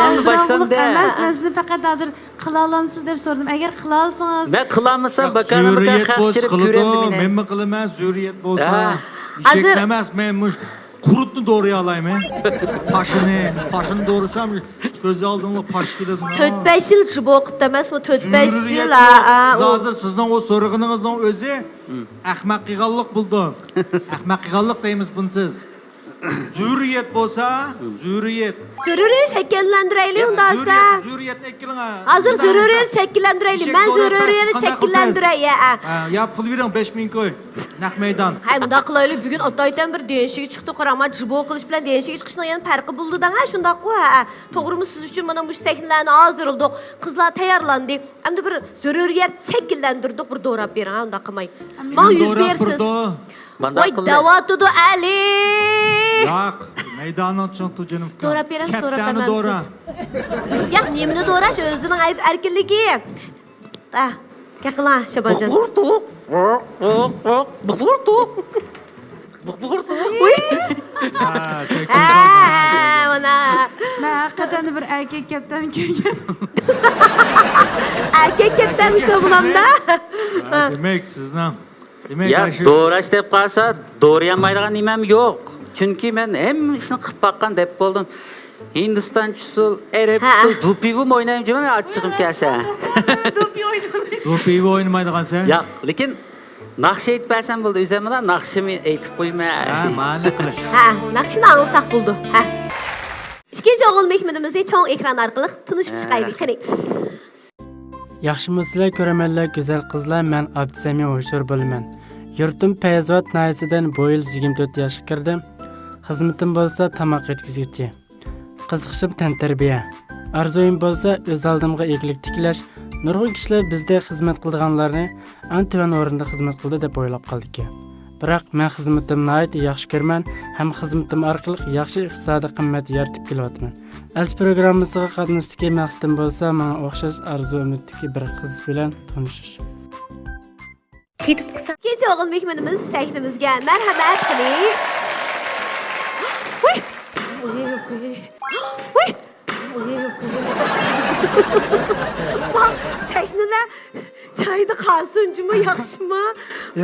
Endi boshlanda. Men sizni faqat hozir qila olamsiz deb so'radim. Agar qila olsangiz, men qilolmasam bakanimga xalqchirib ko'raman. Men mi qilaman? Zuriyet bo'lsa. Ishak emas, men mush qurutni doğruya alayım. Paşını doğrusam göz aldığımda paş gidedim. 4-5 yıl jibo o'qib emasmi? 4-5 yıl. Siz hozir sizning o so'rig'iningizning o'zi ahmoqiyganlik bo'ldi. Ahmoqiyganlik deymiz bunsiz. Zuriyet bo'lsa, zuriyet. Zuriyet shakllantiraylik undasa. Zuriyetni ikkilinga. Hozir zuriyet shakllantiraylik. Men zuriyetni shakllantiray. Yap pul bering 5000 koy. Naq maydon. Hay bunda qilaylik. Bugun otaydan bir denshigi chiqdi. Qarama jibo qilish bilan denshigi chiqishning yana farqi bo'ldi-da. Ha shundaq-ku. To'g'rimi siz uchun mana bu sahnlarni hozirladik. Qizlar tayyorlandi. Endi bir zuriyet shakllantirdik. Bir do'rab bering. Ha unda qilmay. Men yuz bersiz. Voy davatudu Ali. Yo'q, maydondan chiqdi canım. Do'rab berasiz, do'rab bermamsiz. Yo'q, nimani do'rash o'zining erkinligi. Kaqilan Shabanjon. Mana. men haqiqatan bir erkak kaptan ko'rgan. Erkak kaptanmish bulamda. Demek sizdan. Ya doğraş deb qalsa, doğrayamaydigan nimam yo'q. Chunki men hamma ishni qilib baqqan deb bo'ldim. Hindiston usul, Arab usul, dupivim o'ynayman, men achchig'im kelsa. Dupivi o'ynamaydigan sen? Yo'q, lekin naqsh aytib bersam bo'ldi, o'zim bilan naqshimni aytib qo'yma. Ma'ni qilish. Naqshini anglasak bo'ldi. Ikkinchi o'g'il mehmonimizni cho'ng ekran orqali tanishib chiqaylik. Qani. Yaxshimisilar ko'ramanlar go'zal qizlar, men Abdusami O'shur bo'laman. Yurtim Payzvat nayisidan bu yil 24 yoshga kirdim. Xizmatim bo'lsa tamoq yetkazgichi. Qiziqishim tantarbiya. Arzuyim bo'lsa o'z oldimga eglik tiklash. Nurg'un kishilar bizda xizmat qilganlarni antuan o'rinda xizmat qildi deb o'ylab qoldik. Biroq men xizmatimni yaxshi ko'raman, ham xizmatim orqali yaxshi iqtisodiy qimmat yaratib kelyapman. Elch programmasiga qatnashishga maqsadim bo'lsa, menga o'xshash arzu umiddagi bir qiz bilan tanishish. İkinci o'g'il mehmonimiz sahnimizga marhamat qiling. Sahnada çayda qalsunchimi, yaxshimi?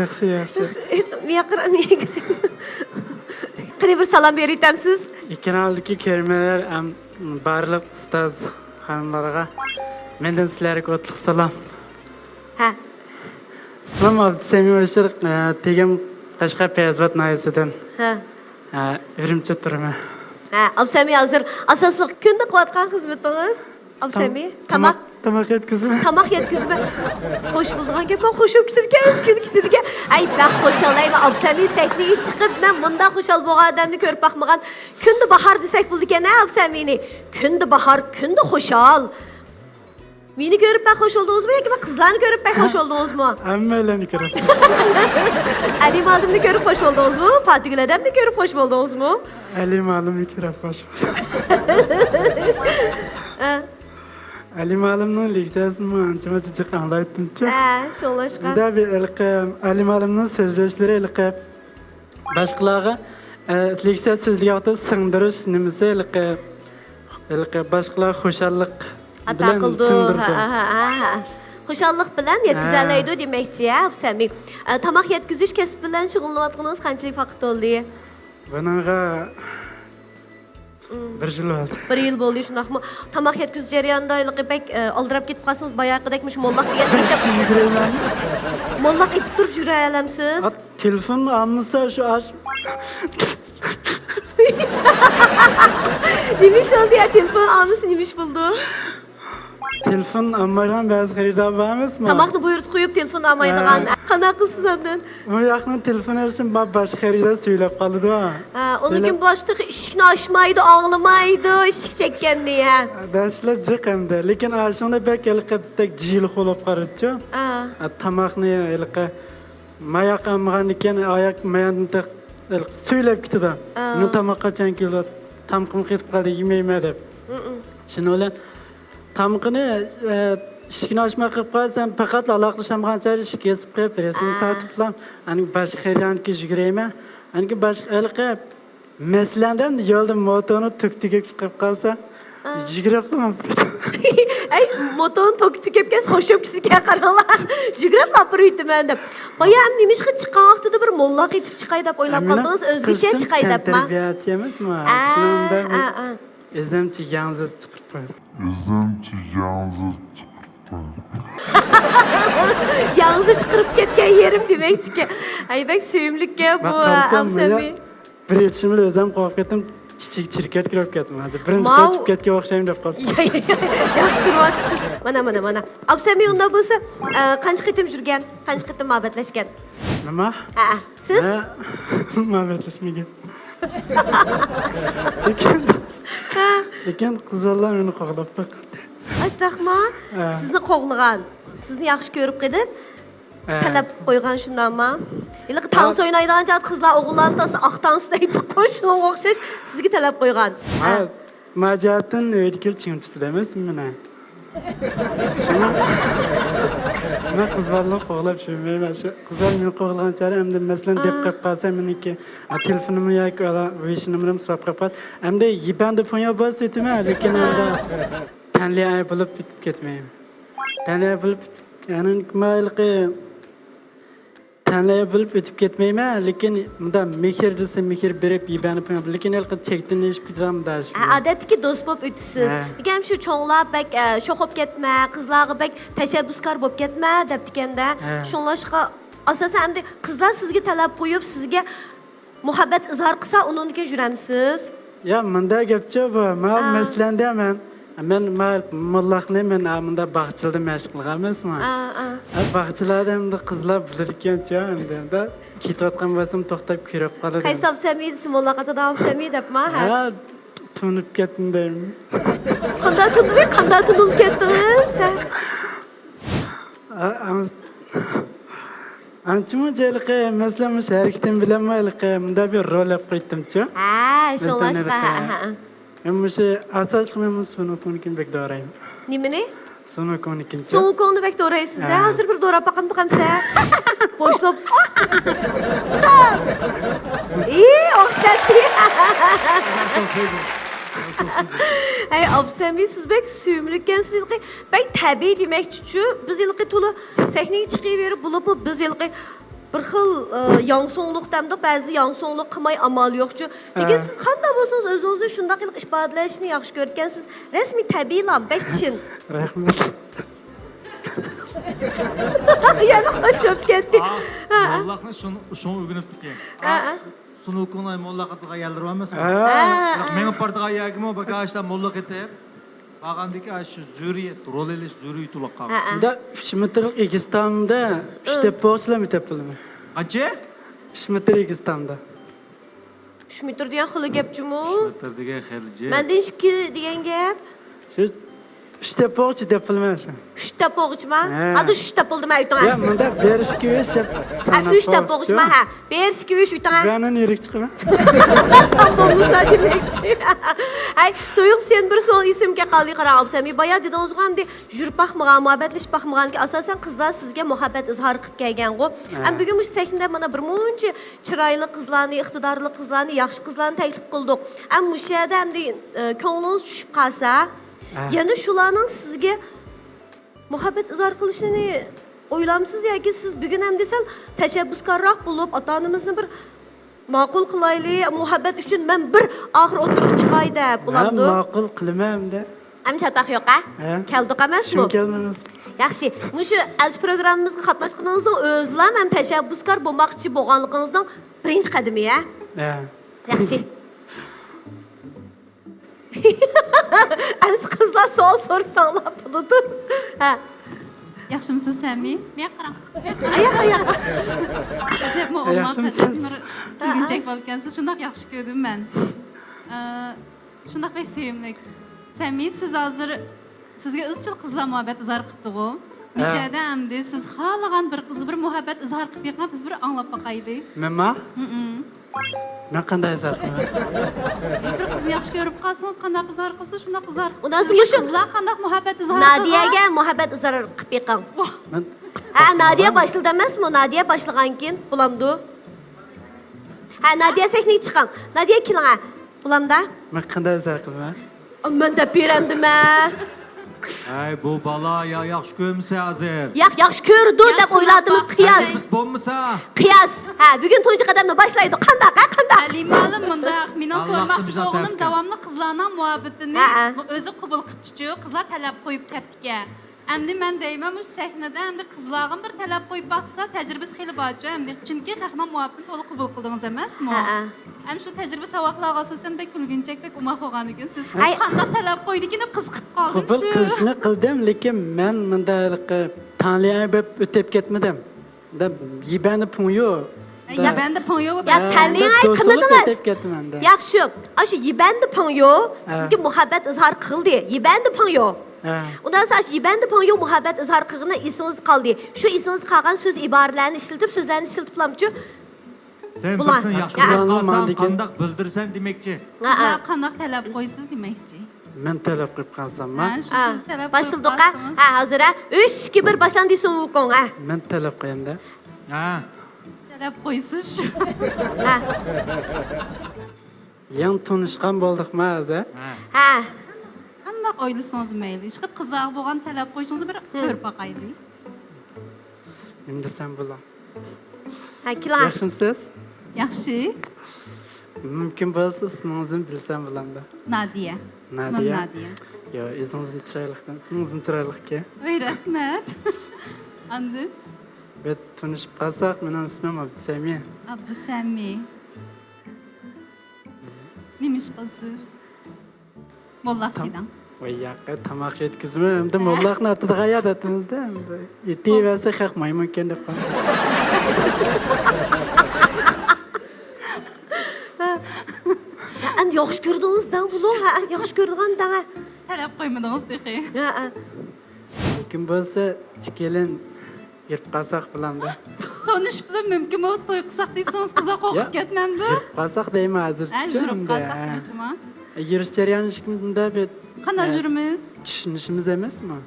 Yaxshi. Qani bir salom beraytamsiz? Kanaldagi ko'rmalar ham barliq ustoz xonimlarga mendan sizlarga o'tliq salom. Ha. İsmim Abdüsemi Hoşur, tegim Qashqar Payazvat nayisidan. Ha. Ürimchi turaman. Ha, Absami hazır asosliq kunda qilayotgan xizmatingiz. Absami, tamoq Tamoq yetkazma. tamoq yetkazma. Xo'sh bo'lgan gap, xo'sh ketgan, o'z kuni ketgan. Ay, ben xo'shallayman. Absami sahnaga chiqib, men bunday xo'shal bo'lgan odamni ko'rib boqmagan. Kunda bahor desak bo'ldi ekan, Absamini. Kunda bahor, kunda xo'shal. Meni ko'rib ben xo'sh oldingizmi yoki men qizlarni ko'rib ben xo'sh oldingizmi? Hammalarni ko'raman. Ali Ma'lumni ko'rib xo'sh oldingizmi? Fatigul odamni ko'rib xo'sh oldingizmi? Ali Ma'lumni ko'rib xo'sh. Ali Ma'lumning leksiyasini ancha-muncha chiqqan aytdim-chi. Ha, shunlashqa. Unda bir Ali Ma'lumning so'zlashlari ilqi boshqalarga leksiya so'zligida singdirish nimasi ilqi boshqalar xushalliq bilan singdirdi. Ha. Xushalliq bilan yetkaziladi demakchi, Absami. Tamoq yetkazish kasb bilan shug'ullanayotganingiz qanchalik vaqt bo'ldi? Bunaqa bir yil bo'ldi. Bir yil bo'ldi shundaqmi? Tamoq yetkazish jarayonida ilqibek oldirab ketib qolsangiz, boyaqidek mollaq degan Yuguraman. mollaq etib turib yura olamsiz. Telefon almasa shu Nimish oldu ya telefon almışsın nimish buldu. telefon almagan ba'zi xaridor bormasmi? Tamoqni buyurtib qo'yib telefon olmaydigan. Qanaqa qilsiz ondan? Bu yoqni telefon olishim boshqa xaridor söylab qoldi. Uning boshida eshikni ochmaydi, og'lamaydi, eshik chekkan deya. Darslar jiqimdi, lekin ashunda bek ilqatdek jil qo'lib qaraydi. Tamoqni ilqa mayoq olmagan ekan, oyoq mayonni söylab ketdi. Men tamoq qachon keldi? Tamqim ketib qoldi, yemayman deb. Shuni bilan tamqini eshikni ochmay qilib qo'ysam, faqat aloqlashamgancha eshik kesib qo'yib berasan, tartiblam. Ani boshqa xaridorga yugurayman. Ani boshqa ilqa meslandam yo'lda motorni tuktiga qilib qolsa, yuguribman. Ay, motorni tukib kes xo'shib ketgan qaranglar. Yugurib qapiriydim men deb. Boya ham nimishga chiqqan vaqtida bir mollaq etib chiqay deb o'ylab qoldingiz, o'zgacha chiqay debmi? Tarbiyat emasmi? Shunda o'zimcha yanzir chiqib qo'ydim. Yalnız chiqirib ketgan yerim demakchi. Ay, bek suyimlikka bu Absami. Bir yetishimli o'zim qo'yib ketdim. Kichik shirkat kirib ketdim. Hozir birinchi qo'yib ketgan o'xshayman deb qoldim. Yaxshi turyapsiz. Mana. Absami unda bo'lsa, qancha qitim yurgan, qancha qitim muhabbatlashgan? Nima? Siz? Muhabbatlashmagan. Lekin qizlar meni qo'g'lab qo'ydi. Ashtaqma? Sizni qo'g'lagan, sizni yaxshi ko'rib qedib, talab qo'ygan shundanmi? Ilq tans o'ynaydigan chat qizlar o'g'illarni tasa aqtansi deydi, qo'shni o'xshash sizga talab qo'ygan. Majatdan uyga kelishim tutdi emasmi meni? Men qizlarni qo'g'lab shunmayman. Qizlar meni qo'g'lagancha hamda masalan deb qo'yib qolsa meniki telefonimni yoki voice-nomerimni so'rab qo'yadi. Hamda yibanda fonya bo'lsa aytaman, lekin unda tanlay bo'lib bitib ketmayman. Tanlay bo'lib ya'ni mayli tanlay bo'lib o'tib ketmayman, lekin bunda mehr desa mehr berib yibani qo'yaman, lekin ilqi chekdan eshib ketaman dash. Odatdagi do'st bo'lib o'tisiz. Lekin shu cho'nglar bak sho'qib ketma, qizlarga bak tashabbuskor bo'lib ketma debdikanda. Shunlashqa asosan endi qizlar sizga talab qo'yib, sizga muhabbat izhor qilsa, uningga juramsiz. Ya, menda gapcha bu. Men maslandaman. Men mollaqni men amında bog'childa mashq qilgan emasman. Bog'chilarda hamda qizlar bilar ekan-cha, endi ketayotgan bo'lsam to'xtab ko'rib qoladi. Qaysi Absami desa mollaqada Absami debmi? Ha, tunib ketdim deyman. Qanday tunib ketdingiz? Ancha-muncha ilqi masalan harakatim bilan bunda bir rol olib qo'ydim-chi. Shunlashqa. Men o'sha asosli men Sonokonikin bek do'rayman. Nimani? Sonokonikin. Sonokonni bek do'raysiz. Hozir bir do'rab baqam tuqamsa. Boshlab. O'xshatdi. Ay, Absami siz bek suyumlikkansiz. Bek tabiiy demakchi-chu, biz ilqi to'la sahnaga chiqaverib bo'lib, biz ilqi bir xil yangsonluq demdik, ba'zi yangsonluq qilmay amal yo'qchu. Lekin siz qanday bo'lsangiz o'zingizni shunday qilib ifodalashni yaxshi ko'rgansiz. Rasmiy tabiiylan, bek chin. Rahmat. Yana qo'shib ketdik. Mollaqni shuni o'rganibdik. Shuni o'qinay mollaq qattiq ayollar emasmi? Men partiga yagimo bagajda mollaq etib. Bagandiki shu zuri rol elish zuri to'liq qoldi. Unda 3 metrlik Egistonda 3 teppochlar tepilmi? Qancha? 3 metr Egistonda. 3 metr degan xili gapchimi? Metr degan xilji. Mendan 2 degan gap. Shu 3 teppoch tepilmasin. 3 tapog'ichma. Hozir 3 tapildimi ayting. Ya bunda berishga 3 deb sanab. 3 tapog'ichma ha. Berishga 3 ayting. G'anon yirik chiqma. Bo'lmasa demakchi. Ay, to'yuq sen bir so'l esimga qoldi qarab sami. Boya dedingiz hamda yurib baxmagan, muhabbatlashib baxmaganki asosan qizlar sizga muhabbat izhor qilib kelgan-ku. Ham bugun mush sahnada mana bir muncha chiroyli qizlarni, iqtidorli qizlarni, yaxshi qizlarni taklif qildik. Ham mush yerda hamda ko'nglingiz tushib qolsa, yana shularning sizga muhabbat izhor qilishini o'ylamsiz yoki siz bugun ham desam tashabbuskorroq bo'lib ota-onamizni bir ma'qul qilaylik, muhabbat uchun men bir oxir o'tirib chiqay deb bo'lamdi. Ma'qul qilmamda. Ham chataq yo'q-a? Keldik emasmi? Shun kelmaymiz. Yaxshi. Mushu elchi programmamizga qatnashganingizning o'zlam ham tashabbuskor bo'lmoqchi bo'lganligingizning birinchi qadami-ya. Yaxshi. Siz qizlar savol so'rasanglar bo'ladi. Ha. Yaxshimisiz Sami? Men qarang. Aya. Ajabmi kulgunchak bo'lgansiz, shundoq yaxshi ko'rdim men. Shundoq bek sevimli. Sami, siz hozir sizga izchil qizlar muhabbat izhor qildi-ku. Mishada hamda siz xohlagan bir qizga bir muhabbat izhor qilib bergan, biz bir anglab boqaylik. Menma? Men qanday izhor qilaman? Bir qizni yaxshi ko'rib qolsangiz, qanday izhor qilsa, shunday izhor. Undan so'ng qizlar qanday muhabbat izhor qiladi? Nadiyaga muhabbat izhor qilib bergan. Men Nadiya başladı emasmi? Nadiya başlagan keyin bulamdi. Nadiya sahnaga chiqqan. Nadiya keling. Bulamda? men qanday izhor qilaman? Men deb beramdimi? Ay bu bala ya yaxshi ko'rmisa hozir. Yaxshi ko'rdi deb o'yladimiz qiyos. Biz bo'lmasa. Qiyos. Bugun tunji qadamni boshlaydi. Qanday? Halimalim bundaq. Mening so'ramoqchi bo'lganim davomli qizlarning muhabbatini o'zi qabul qildi-chu, qizlar talab qo'yib ketdi-ku. Endi men deyman, bu sahnada endi qizlarga bir talab qo'yib baqsa, tajribasi xili bor-ku. Endi chunki xalqning muhabbatini to'liq qabul qildingiz emasmi? Ham shu tajriba saboqlarga asosan bek kulgunchak bek umar qo'ygan ekansiz. Qanday talab qo'ydik deb qiziqib qoldim. Qabul qilishni qildim, lekin men bunday tanlay deb o'tib ketmadim. Deb yibani pun yo'q. Yibanda pun yo'q. Ya tanlay qilmadingiz. O'tib ketmanda. Yaxshi. Shu yibanda pun yo'q. Sizga muhabbat izhor qildi. Yibanda pun yo'q. Undan so'ng yibanda pun yo'q muhabbat izhor qilgani esingizda qoldi. Shu esingizda qolgan so'z iboralarni ishlatib, so'zlarni ishlatiblamchi? Sen bilsin yaxshi qilsan, qanday bildirsan demakchi. Qizlar qanday talab qo'ysiz demakchi. Men talab qilib qolsammi? Shu siz talab Başladık. Hozir 3 2 1 boshland deysiz o'qing. Men talab qo'yamda. Talab qo'ysiz shu. Yan tanishgan bo'ldikmi hozir? Qanday o'ylasangiz mayli. Ishqib qizlarga bo'lgan talab qo'yishingizni bir ko'rib boqaylik. Nima desam bo'lar? Keling. Yaxshimisiz? Yaxshi. Mumkin bo'lsa ismingizni bilsam bo'lamda. Nadiya. Ismim Nadiya. Yo, ismingiz chiroyliqdan. Ismingiz chiroyliqki. Voy, rahmat. Endi biz tanishib qolsak, mening ismim Abdusami. Abdusami. Nima ish qilsiz? Mollaqchidan. Voy, yaqqa tomoq yetkazma, endi mollaqni otida qayerda atimizda? Eti versa haqmay mumkin deb qoldi. Endi yaxshi ko'rdingizdan bular, yaxshi ko'rgandan. Talab qo'ymadingiz deqi. Kim bo'lsa, kelin yirib qolsak bilamda. Tonish bilan mumkin bo'lsa to'y qilsak deysangiz, qizlar qo'rqib ketmamdi. Yirib qolsak deyman hozircha. Yurib qolsak deyman. Yurish jarayoni shunda bet qanday yurimiz? Tushunishimiz emasmi?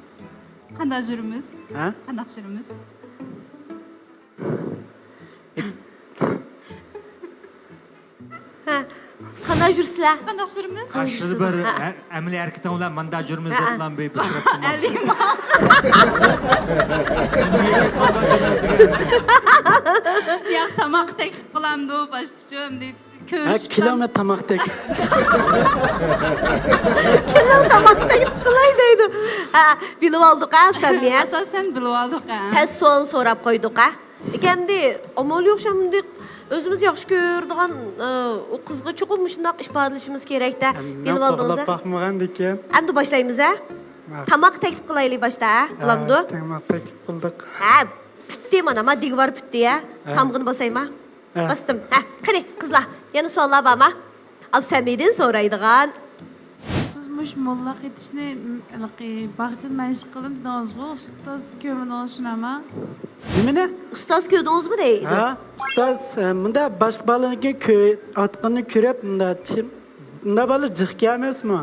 Qanday yurimiz? Qanday yurimiz? Qanday yursizlar? Qanday yurimiz? Qarshi bir amaliy harakatdan ular manda yurimiz deb bilan bepirib. Alima. Ya tomoq taklif qilamdi, boshliqchi, ko'rishib kilometr tamoqdek. Kimlar tamoqda qilay deydi. Ha, bilib oldik ha Absamiya. asosan bilib oldik. Tez savol so'rab qo'ydik ha. Endi amal yo'q shunday o'zimiz yaxshi ko'radigan o qizga chuqur shundoq ifodalashimiz kerak-da. Bilib oldingiz. Baxmagan ekan. Endi boshlaymiz ha. Tamoq taklif qilaylik boshda ha. Bo'lamdi? Tamoq taklif qildik. Ha, bitti mana maddig var bitti ya. Tamg'ini bosayma. Bastım. Ha, qani qizlar, yana savollar bormi? Absamiyadan so'raydigan. Siz mush molla ketishni bag'chil mashq qilib dedingizmi? Ustoz ko'mini shunami? Nimani? Ustoz ko'rdingizmi deydi? Ha, ustoz bunda boshqa bolalarga ko'y otqanni ko'rib bunda chim. Bunda bola jiqqa emasmi?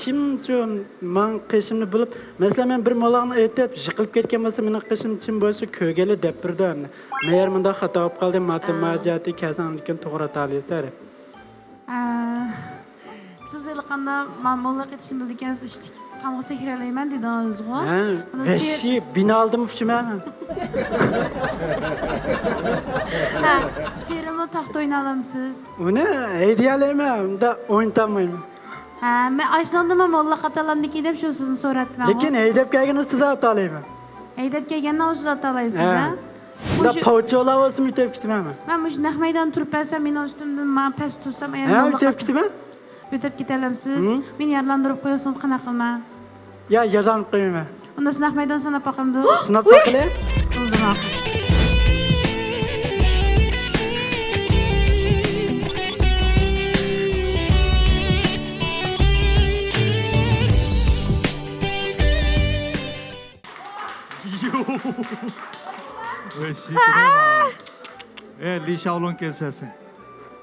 Chim chum men qishimni bilib, masalan men bir molani aytib, yiqilib ketgan bo'lsa, meni qishim chim bo'lsa ko'gali deb birdi. Meğer bunda xato bo'lib qoldi, matematik kasanlikni to'g'ri talislar. Siz qanda men molla ketishni bilgansiz, ishtik qamga sekralayman dedingizmi? Ha, beshi bino oldim uchmaman. Serimni taxt o'yna olamsiz. Uni aydiyalayman, unda o'ynatamayman. Ha, men ashlandimmi molla qatalamniki deb shu sizni so'ratdim. Lekin haydab kelgan ustida otalayman. Haydab kelgandan o'zida otalaysiz, ha? Unda povcholar olsin yetib ketaman. Men mush nahmaydan turib bo'lsam, men ustimdan men past tursam, Ha, yetib ketaman. O'tib ketalamsiz. Meni yarlandirib qo'yasiz, qanaqa qilman? Ya, yarlanib qo'yaman. Unda nahmaydan sanab boqamdi. Sinab boqilay. Qildim. Li Shaolong kelsasin.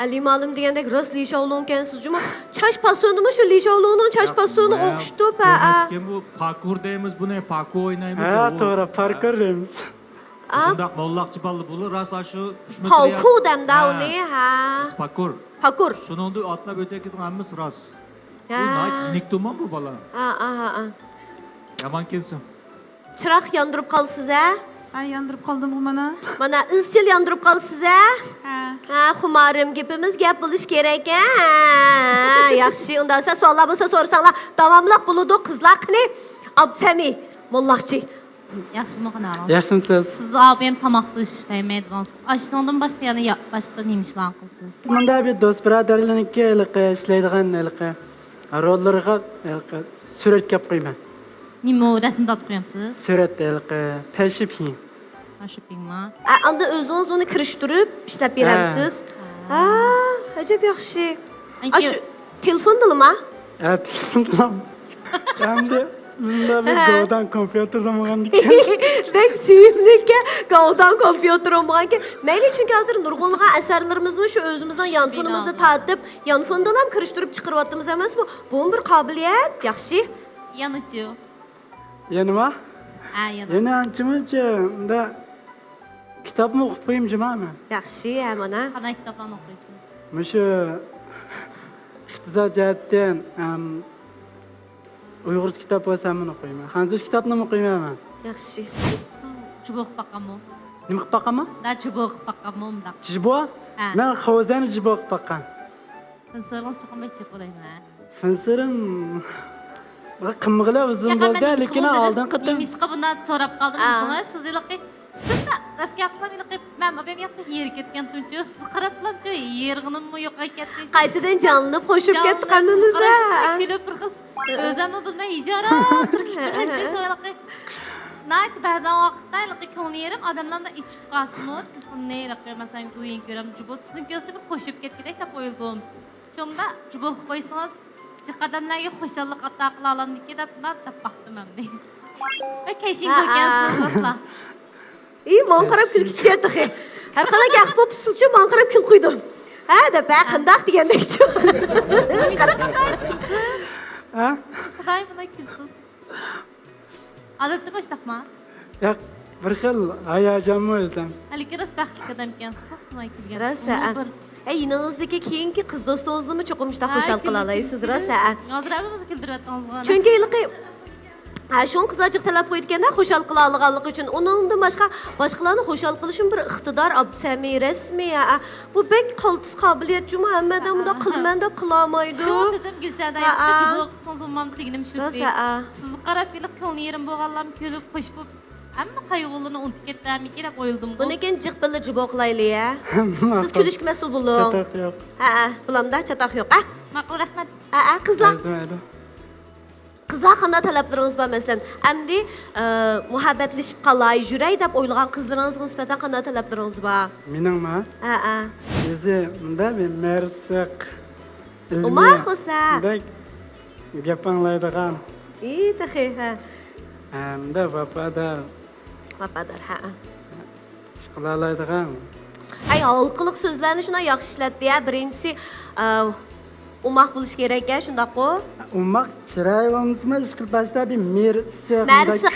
Ali ma'lum degandek rost Li Shaolong ekansiz juma. Chash pasonimi shu Li Shaolongning chash pasoni o'qishdi pa. Kim bu parkour deymiz, buni parkour o'ynaymiz. Ha, to'g'ri, parkour deymiz. Shundoq mollaqchi bo'ldi bu rosa shu 3 metr. Parkour damda uni ha. Parkour. Parkour. Shuningda otlab o'tayotganimiz rost. Bu Ha. nick to'mon bu bola. Ha. Yomon kelsin. Chiroq yondirib qolsiz ha? Ha, yondirib qoldim bu mana. Mana izchil yondirib qolsiz ha? Ha. Ha, xumarim gapimiz gap bo'lish kerak ha. Yaxshi, undan siz savollar bo'lsa so'rasanglar, davomliq bo'ladi qizlar. Qani, Absami, mollaqchi. Yaxshimi qanaqasiz? Yaxshimisiz? Siz abim tamoqni ishlaymaydigan. Ashtondan boshqa yana boshqa nima ishlar qilsiz? Bunda bir do'st birodarlarniki ishlaydigan rollarga surat kelib qo'yman. Nima rasm tortib qo'yamsiz? Surat pashiping. Ashipingmi? Anda o'zingiz uni kirishtirib ishlab berasiz. Ha, ajab yaxshi. Shu telefondimi? Ha, telefondan. Endi bunda bir govdan kompyuter olmagandik. Bek suyimlikka govdan kompyuter olmaganki. Mayli chunki hozir nurg'unlagan asarlarimizni shu o'zimizdan yanfonimizni tatib, yanfondan ham kirishtirib chiqaryapmiz emas bu. Bu bir qobiliyat, yaxshi. Yanichi. Yanima? Ha, yana. Yana ancha-muncha unda kitobni o'qib qo'yim jimami? Yaxshi, mana. Qanday kitoblarni o'qiysiz? Mushu iqtisod jihatdan Uyg'ur kitob bo'lsa men o'qiyman. Hanzush kitobni o'qiyman. Yaxshi. Siz chubuq baqammi? Nima qilib baqaman? Da chubuq baqammi unda. Jibo? Ha. Men xovzani jibo qilib baqan. Siz chiqmay chiqolayman. Finsirim qimg'ila uzun bo'ldi, lekin oldin qatam. Misqa bundan so'rab qoldim o'zingiz. Siz ilaqi shunda rasga qilsam ilaqi men abim yoqda yer ketgan tunchi siz qarablamchi yerg'inimmi yo'q ketdi. Qaytadan jonlanib qo'shib ketdi qanimizda. Kulib bir xil o'zimni bilmay ijara turkishtirgancha shu ilaqi. Nayt ba'zan vaqtda ilaqi ko'nglim odamlarda ichib qolsin, tilni ilaqi masalan o'yin ko'ram, jubo sizning ko'zga bir qo'shib ketgandek deb qo'yildim. Shunda jubo qo'ysangiz qadamlarga xo'shallik ato qila olamdiki deb baxtim men. Va keyin ko'rgansiz masala. Men qarab kulib ketdi. Har qanday gap bo'lib silchi men qarab kul qo'ydim. Ha, deb qandaq degandek-chi. Ha? Xudoy bunday kulsiz. Odatda boshliqmi? Yo'q, bir xil hayajonmi o'zim. Lekin rost baxtli odam ekansiz, qilmay kulgan. Rosa. Yinangizdagi keyingi qiz do'stingizni cho'qimishda xushal qila olasiz, rosa. Hozir hamimizni kuldiryapmiz. Chunki ilqi Ha, şun qizlarchiq talab qo'yayotganda xushal qila olganligi uchun uningdan boshqalarni xushal qilishim bir iqtidor Abdusami rasmiy. Bu bek qaltis qobiliyat juma hammadan bunda qilman deb qilolmaydi. Shu dedim Gulsada aytdi, jubo qilsangiz bo'lmamliginim shu. Sizni qarab kelib ko'ngli yerim bo'lganlarni ko'rib xush bo'lib, hamma qayg'ularni unutib ketdimki deb o'yildim. Buni keyin jiq billa jibo qilaylik ya. Siz kulishga mas'ul bo'ling. Chatoq yo'q. Ha, bulamda chatoq yo'q. Ma'qul, rahmat. Ha, qizlar. Mayli. Qizlar qanday talablaringiz bor masalan? Endi muhabbatlashib qolay, yuray deb o'ylagan qizlaringizga nisbatan qanday talablaringiz bor? Meningmi? Ha. O'zi bunda men marsiq. Uma xusa. Gap anglaydigan. Taxi, ha. Hamda vafodor. Vafodor, ha. Ish qila oladigan. Ay, halqiliq so'zlarni shuna yaxshi ishlatdi ya. Birinchisi umaq bo'lish kerak ya, shundaq-ku. Umaq chiroy bo'lmasmi? Ish qilib bashda bir marsiq.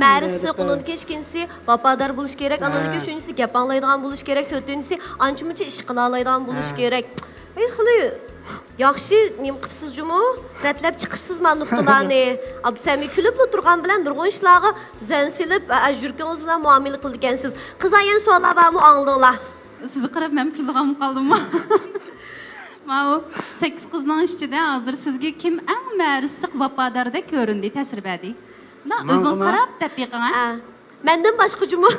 Marsiq unun ikkinchisi vafodor bo'lish kerak, anoniki uchinchisi gap anglaydigan bo'lish kerak, to'rtinchisi ancha-muncha ish qila oladigan bo'lish kerak. Ay, xili yaxshi nim qilibsiz jumu? Ratlab chiqibsiz men nuqtalarni. Abdusami kulib turgan bilan nurg'un ishlarga zan silib, ajurkangiz bilan muomala qildi ekansiz. Qizlar yana savollar bormi, angladinglar? Sizni qarab men kulg'am qoldimmi? Mana 8 qizning ichida hozir sizga kim eng marsiq vafodorda ko'rindi, ta'sir berdi? O'zingiz qarab tabiqing, ha? Mendan boshqa jumu.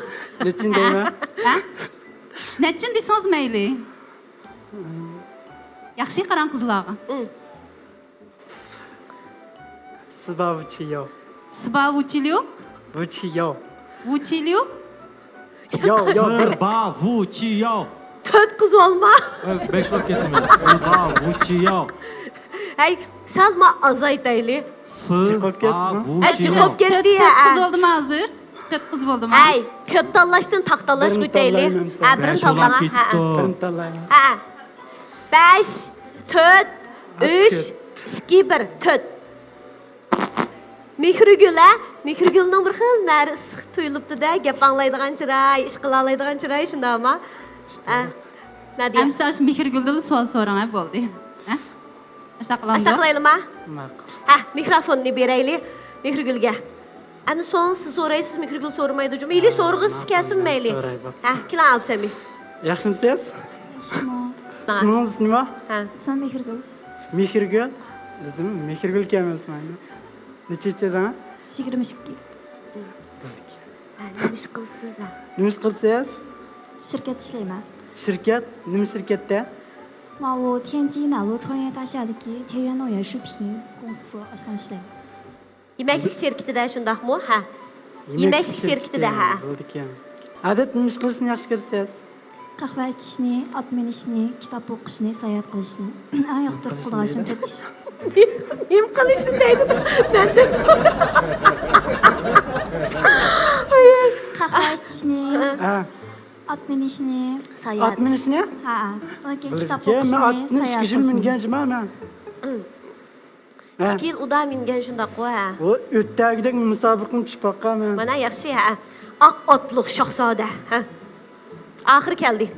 Nechin deyman? Ha? Nechin desangiz mayli. Yaxshi qarang qizlarga. Sbavchiyo. Sbavchiyo? Vuchiyo. Vuchiyo? Yo. Sbavchiyo. 4 qiz olma. 5 bo'lib ketdimi? Sbavchiyo. Hey, salma azaytayli. Sbavchiyo. Ay, chiqib ketdi ya. 4 qiz oldimi hozir? 4 qiz bo'ldimi? Hey, ko'p tanlashdan taqtanlash o'tayli. Ha, birini tanlama. Birini tanlayman. Ha. 5, 4, 3, 2, 1, 4. Mehrigulning bir xil marsiq tuyulibdi-da, gap anglaydigan chiroy, ish qila oladigan chiroy, shundaymi? Ha. Nadiya. Amsash Mehriguldan savol so'rang bo'ldi. Ha? Ashta qilamiz. Ashta qilaylikmi? Ma'qul. Ha, mikrofonni beraylik Mehrigulga. Ana so'ng siz so'raysiz, Mehrigul so'ramaydi. Mayli so'rg'isiz kelsin mayli. Ha, keling Absami. Yaxshimisiz? Yaxshimi? Ismingiz nima? Ha. Ismim Mehrigul. Mehrigul. O'zim Mehrigul ekanman. Nechachadan? 22. Nima ish qilsiz? Nima ish qilsangiz? Shirkat ishlayman. Shirkat? Nima shirkatda? 我天津南路创业大厦的田园农园食品公司ashdan ishlayman. Yemeklik şirketida shundaqmi? Ha. Yemeklik şirketida ha. Bo'ldi ekan. Odat nima ish qilishni yaxshi ko'rasiz? Qahva ichishni, ot minishni, kitob o'qishni, sayohat qilishni eng yoqtirib qilishim tetish. Nima qilishni deydi? Mendan so'ra. Qahva ichishni, Ha. ot minishni, Sayohat. Ot minishni? ha, yoki kitob Men o'qishni, otni sayohat 2 yil qilishni. minganman. 2 yil uda mingan shundaq-ku ha. O o'tdagidek musobaqani tushib boqqanman. Mana yaxshi ha. Oq otliq shahzoda. Ha. Oxir keldik.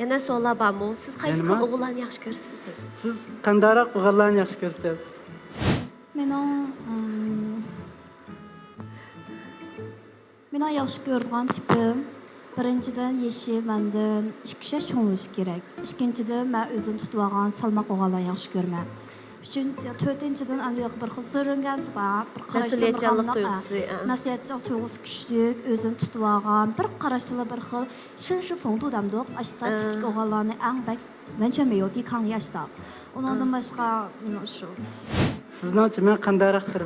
Yana savollar bormi? Siz qaysi xil o'g'illarni yaxshi ko'rasiz? Siz qandayroq o'g'illarni yaxshi ko'rasiz? Mening yaxshi ko'rgan tipim birinchidan yeshi mendan 2 yosh cho'ng bo'lishi kerak. Ikkinchidan men o'zim tutib olgan salmoq o'g'illarni yaxshi ko'raman. To'rtinchidan aniq bir xil sirringansi bor, bir Mas'uliyatchanlik tuyg'usi. Mas'uliyatchanlik tuyg'usi kuchlik, o'zim tutib olgan, bir qarashli bir xil shin fongdu damdoq, ashta tipik o'g'illarni eng bak mencha meyoti kan yashda. Undan boshqa shu. Sizningcha men qandayroqdir?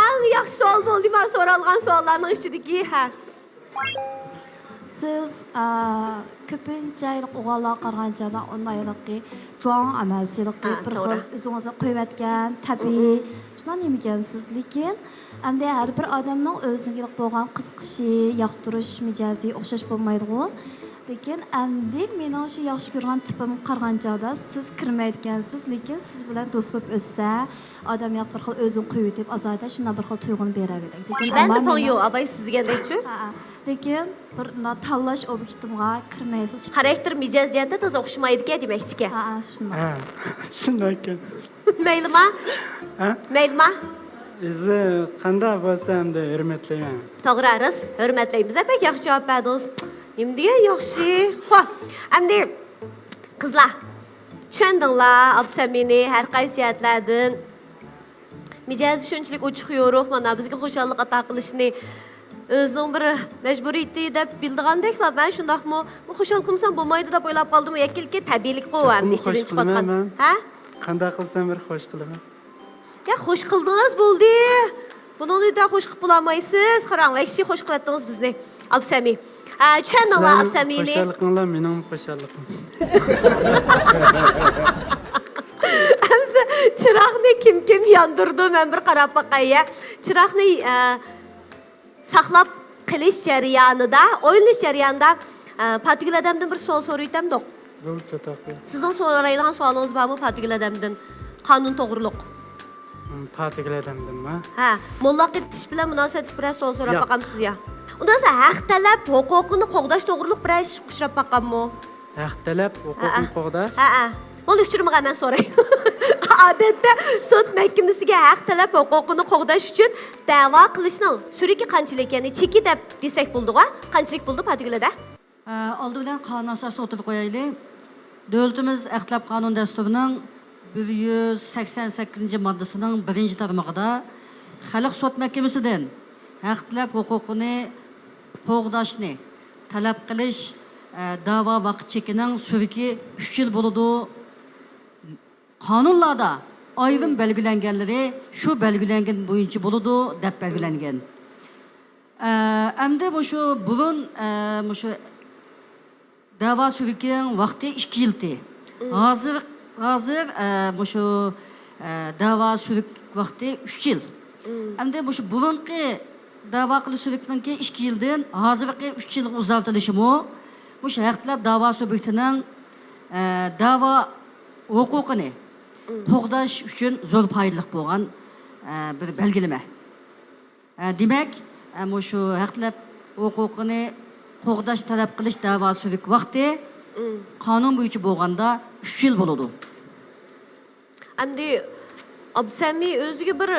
Eng yaxshi savol bo'ldi men so'ralgan savollarning ichidagi ha. Siz ko'pincha o'g'illar qaraganda onlaylikki jo'n amalsizlikki bir xil o'zingizni qo'yayotgan tabiiy shunday nemagansiz, lekin endi har bir odamning o'ziga bo'lgan qiziqishi, yoqtirish mijozi o'xshash bo'lmaydi-ku. Lekin endi mening shu yaxshi ko'rgan tipim qaraganda siz kirmayotgansiz, lekin siz bilan do'stlik o'tsa, odam yoq bir xil o'zini qo'yib deb azada shunday bir xil tuyg'uni beradi. Ben de to'y yo'q, abay siz degandekchi. Lekin bir tanlash obyektimga kirmaysiz. Xarakter mijoziyatda toza o'xshamaydi-ku demoqchi. Ha, shunday. Ha. Shunday ekan. Maylima? Ha? Maylima? O'zi qanday bo'lsa ham hurmatlayman. To'g'ri Aris, hurmatlaymiz. Pek yaxshi javob berdingiz. Nima degan yaxshi. Xo'p, endi qizlar, tushundinglar Abdusamini har qaysi jihatlardan mijozi shunchalik ochiq yo'ruq, mana bizga xo'shallik ato qilishni o'zining bir majburiyati deb bildigandeklar. Men shundaqmi, bu xo'shal qilsam bo'lmaydi deb o'ylab qoldim. Yakilki tabiiylik qo'yam, ichidan chiqayotgan. Ha? Qanday qilsam bir xo'sh qilaman. Ya xush qildingiz bo'ldi. Buni uyda xush qilib bo'lmaysiz. Qaranglar, kishi xush qilyaptingiz bizni. Absami. Tushundinglar Absamini? Xo'shalliqinglar mening xo'shalliqim. Hamza chiroqni kim yondirdi? Men bir qarab boqay. Chiroqni saqlab qilish jarayonida, o'yinish jarayonida Patugul odamdan bir savol so'raytamdi. Bo'lsa taqdir. Sizning so'raydigan savolingiz bormi Patugul odamdan? Qonun to'g'riliq. Patugul odamdanmi? Ha, mullaq etish bilan munosabatli bir savol so'rab Yo'q. boqamsiz ya. Undan so'ng haq talab, huquqini qo'g'dash to'g'riliq bir ish uchrab boqqanmi? Haq talab, huquqni qo'g'dash. Ha. Bo'ldi, uchirmagan men so'ray. Odatda sud mahkamasiga haq talab, huquqini qo'g'dash uchun da'vo qilishning suriki qanchalik, ya'ni cheki deb desak bo'ldi-ku? Qanchalik bo'ldi Patugulada? Oldi bilan qonun asosida o'tirib qo'yaylik. Davlatimiz Axtlab qonun dasturining 188-moddasining 1-tarmog'ida xalq sud mahkamasidan haq talab huquqini qo'g'dashni talab qilish da'vo vaqt chekining suriki 3 yil bo'ladi. Qonunlarda ayrim belgilanganlari shu belgilangan bo'yicha bo'ladi deb belgilangan. Endi bu shu burun shu da'vo surikining vaqti 2 yildi. Hozir bu shu da'vo surik vaqti 3 yil. Endi bu shu burunqi da'vo qilish surikninki 2 yildan hozirgi 3 yilga uzartilishimi bu shu haqlab da'vo subyektining da'vo huquqini qo'g'dash uchun zo'r foydali bo'lgan bir belgilama. Demak, shu haqlab huquqini qo'g'dash talab qilish da'vo surik vaqti qonun bo'yicha bo'lganda 3 yil bo'ladi. Endi Absami o'ziga bir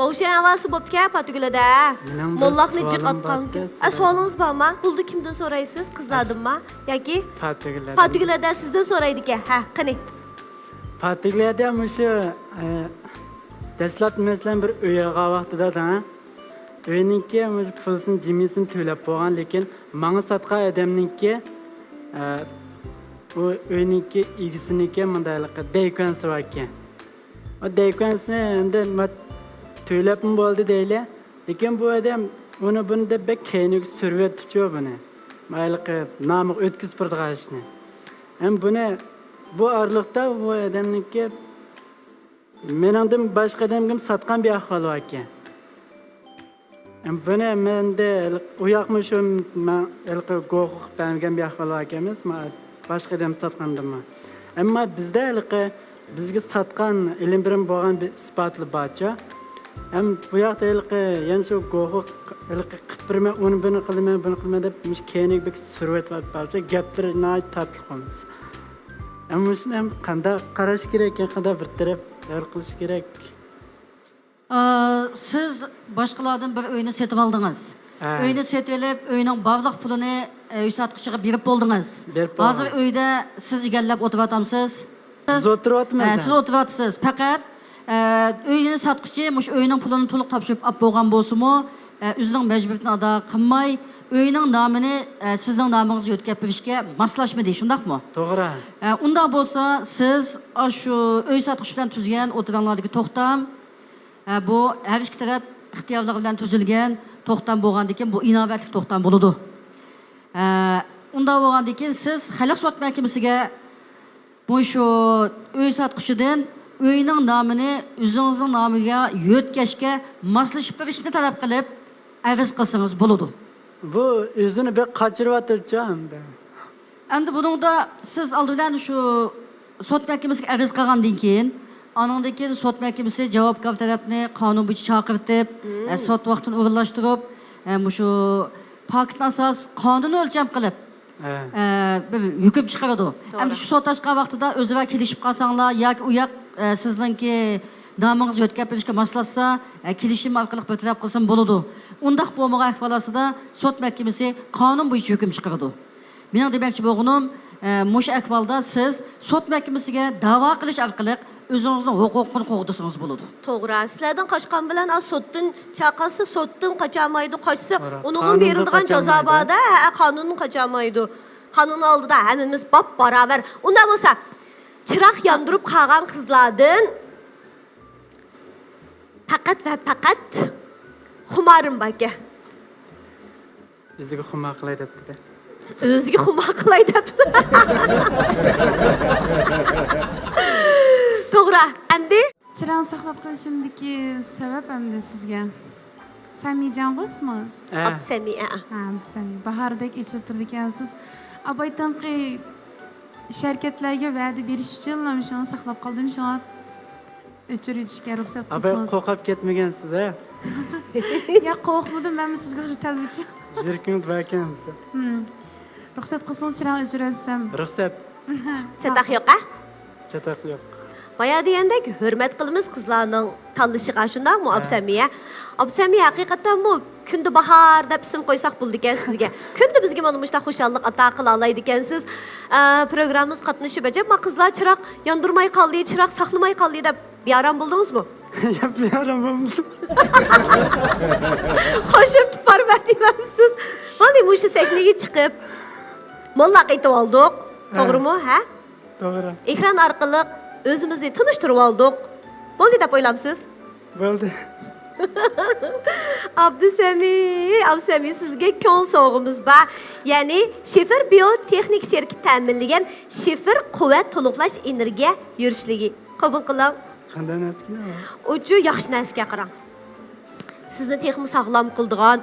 o'sha avasi bo'pti-ku Patugulada. Mollaqni jiqatgan. Savolingiz bormi? Pulni kimdan so'raysiz? Qizlardanmi yoki Patugulada. Patugulada sizdan so'raydi-ku. Ha, qani. Patugulada shu dastlab masalan bir uyga vaqtida uyninki o'z pulsini jimisini to'lab qo'ygan, lekin menga sotgan odamninki o uyninki egisiniki mundayliqqa deykansi bor ekan. O deykansini endi to'labmi bo'ldi deyli, lekin bu odam uni bunda bek keyingi survetchi buni. Mayliqqa namig o'tkazib turgan ishni. Ham buni bu orliqda bu odamniki meningdan boshqa odamga sotgan bir ahvol bor ekan. Buni menda uyoqmi shu men ilqi huquq bergan bir ahvol bor ekanmiz, boshqa odam sotgandimi. Ammo bizda ilqi bizga sotgan ilm bilim bo'lgan bir isbotli barcha. Ham bu yoqda ilqi yana shu huquq ilqi qipirma uni buni qilma deb mish keyingi bir survet barcha gaplarni tatli qilamiz. Ammo shuni ham qanday qarash kerak ekan, qanday bir taraf hal qilish kerak. Siz boshqalardan bir uyni setib oldingiz. Uyni setib olib, uyning barliq pulini uy sotqichiga berib bo'ldingiz. Hozir uyda siz egallab o'tiryapsiz. Siz o'tiryapsizmi? Siz o'tiryapsiz. Faqat uyni sotqichi mush uyning pulini to'liq topshirib olib bo'lgan bo'lsa-mu, o'zining majburiyatini ado qilmay, uyning nomini sizning nomingizga o'tkazishga moslashmadi, shundaqmi? To'g'ri. Unda bo'lsa, siz shu uy sotqichi bilan tuzgan o'tiringlardagi to'xtam bu her ikki taraf ixtiyorlar bilan tuzilgan to'xtam bo'lgandan keyin bu inovatli to'xtam bo'ladi. Unda bo'lgandan keyin siz xalq sud mahkamasiga bu shu uy sotqichidan uyning nomini o'zingizning nomiga yo'tkashga moslashib berishni talab qilib arz qilsangiz bo'ladi. Bu o'zini bir qochiryapti-chi endi. Endi buningda siz oldindan shu sud mahkamasiga arz qilgandan keyin anondan keyin sud mahkamasi javobgar tarafni qonun bo'yicha chaqirtib, sud vaqtini o'rinlashtirib, shu faktni asos qonunni o'lcham qilib bir hukm chiqaradi. Endi shu sud tashqari vaqtida o'zaro kelishib qolsanglar yoki u yoq sizningki namınız ötkep berishga moslashsa, kelishim orqali bir taraf qilsam bo'ladi. Undaq bo'lmagan ahvol ostida sud mahkamasi qonun bo'yicha hukm chiqaradi. Mening demoqchi bo'lganim, mush ahvolda siz sud mahkamasiga da'vo qilish orqali o'zingizning huquqini qo'g'dasangiz bo'ladi. To'g'ri. Sizlardan qochgan bilan sotdan chaqasi, sotdan qochamaydi, qochsa, uning qonunda berilgan qochamaydi. jazoboda qonunni qochamaydi. Qonun oldida hammamiz bab barobar. Unda bo'lsa, chiroq yondirib qolgan qizlardan faqat va faqat xumarim baka. O'ziga xuma qilay debdi. O'ziga xuma qilay deb. To'g'ri. Endi Chiroq saqlab qolishimdagi sabab endi sizga. Samijon bo'lsiz? Absamiya. Ha, Sami. Bahordek ichib turdi ekansiz. Abaytanqi sharkatlarga va'da berish uchun ham shuni saqlab qoldim. Shuni o'chirishga ruxsat Abay qilsangiz. qo'rqib ketmagansiz, a? Ya qo'rqmadim, men sizga o'sha talbichi. Jirkingiz va ekansiz. Ruxsat qilsangiz chiroq o'chiratsam. Ruxsat, Chataq yo'q-a? chataq yo'q. Baya degandek hurmat qilamiz qizlarning tanlashiga shundaqmi Absamiya? Absamiya haqiqatan bu kunda bahor deb ism qo'ysak bo'ldi ekan sizga. Kunda bizga mana bunday xushallik ato qila oladi ekansiz. Programmamiz qatnashib ajab, ma qizlar chiroq yondirmay qoldi, chiroq saqlamay qoldi deb bearam bo'ldingizmi? Yaparam bo'ldi. Qo'shib bormadingizsiz. Mana shu sahnaga chiqib molla qaytib oldik. To'g'rimi, ha? To'g'ri. Ekran orqali o'zimizni tunishtirib oldik. Bo'ldi deb o'ylamsiz? Bo'ldi. Abdusami sizga kon sovg'imiz bor. Ya'ni Shifr biotexnik shirkati ta'minlagan Shifr quvvat to'liqlash energiya yurishligi. Qabul qiling. Qanday naskina? Uchu yaxshi narsaga qarang. Sizni texnik sog'lom qildigan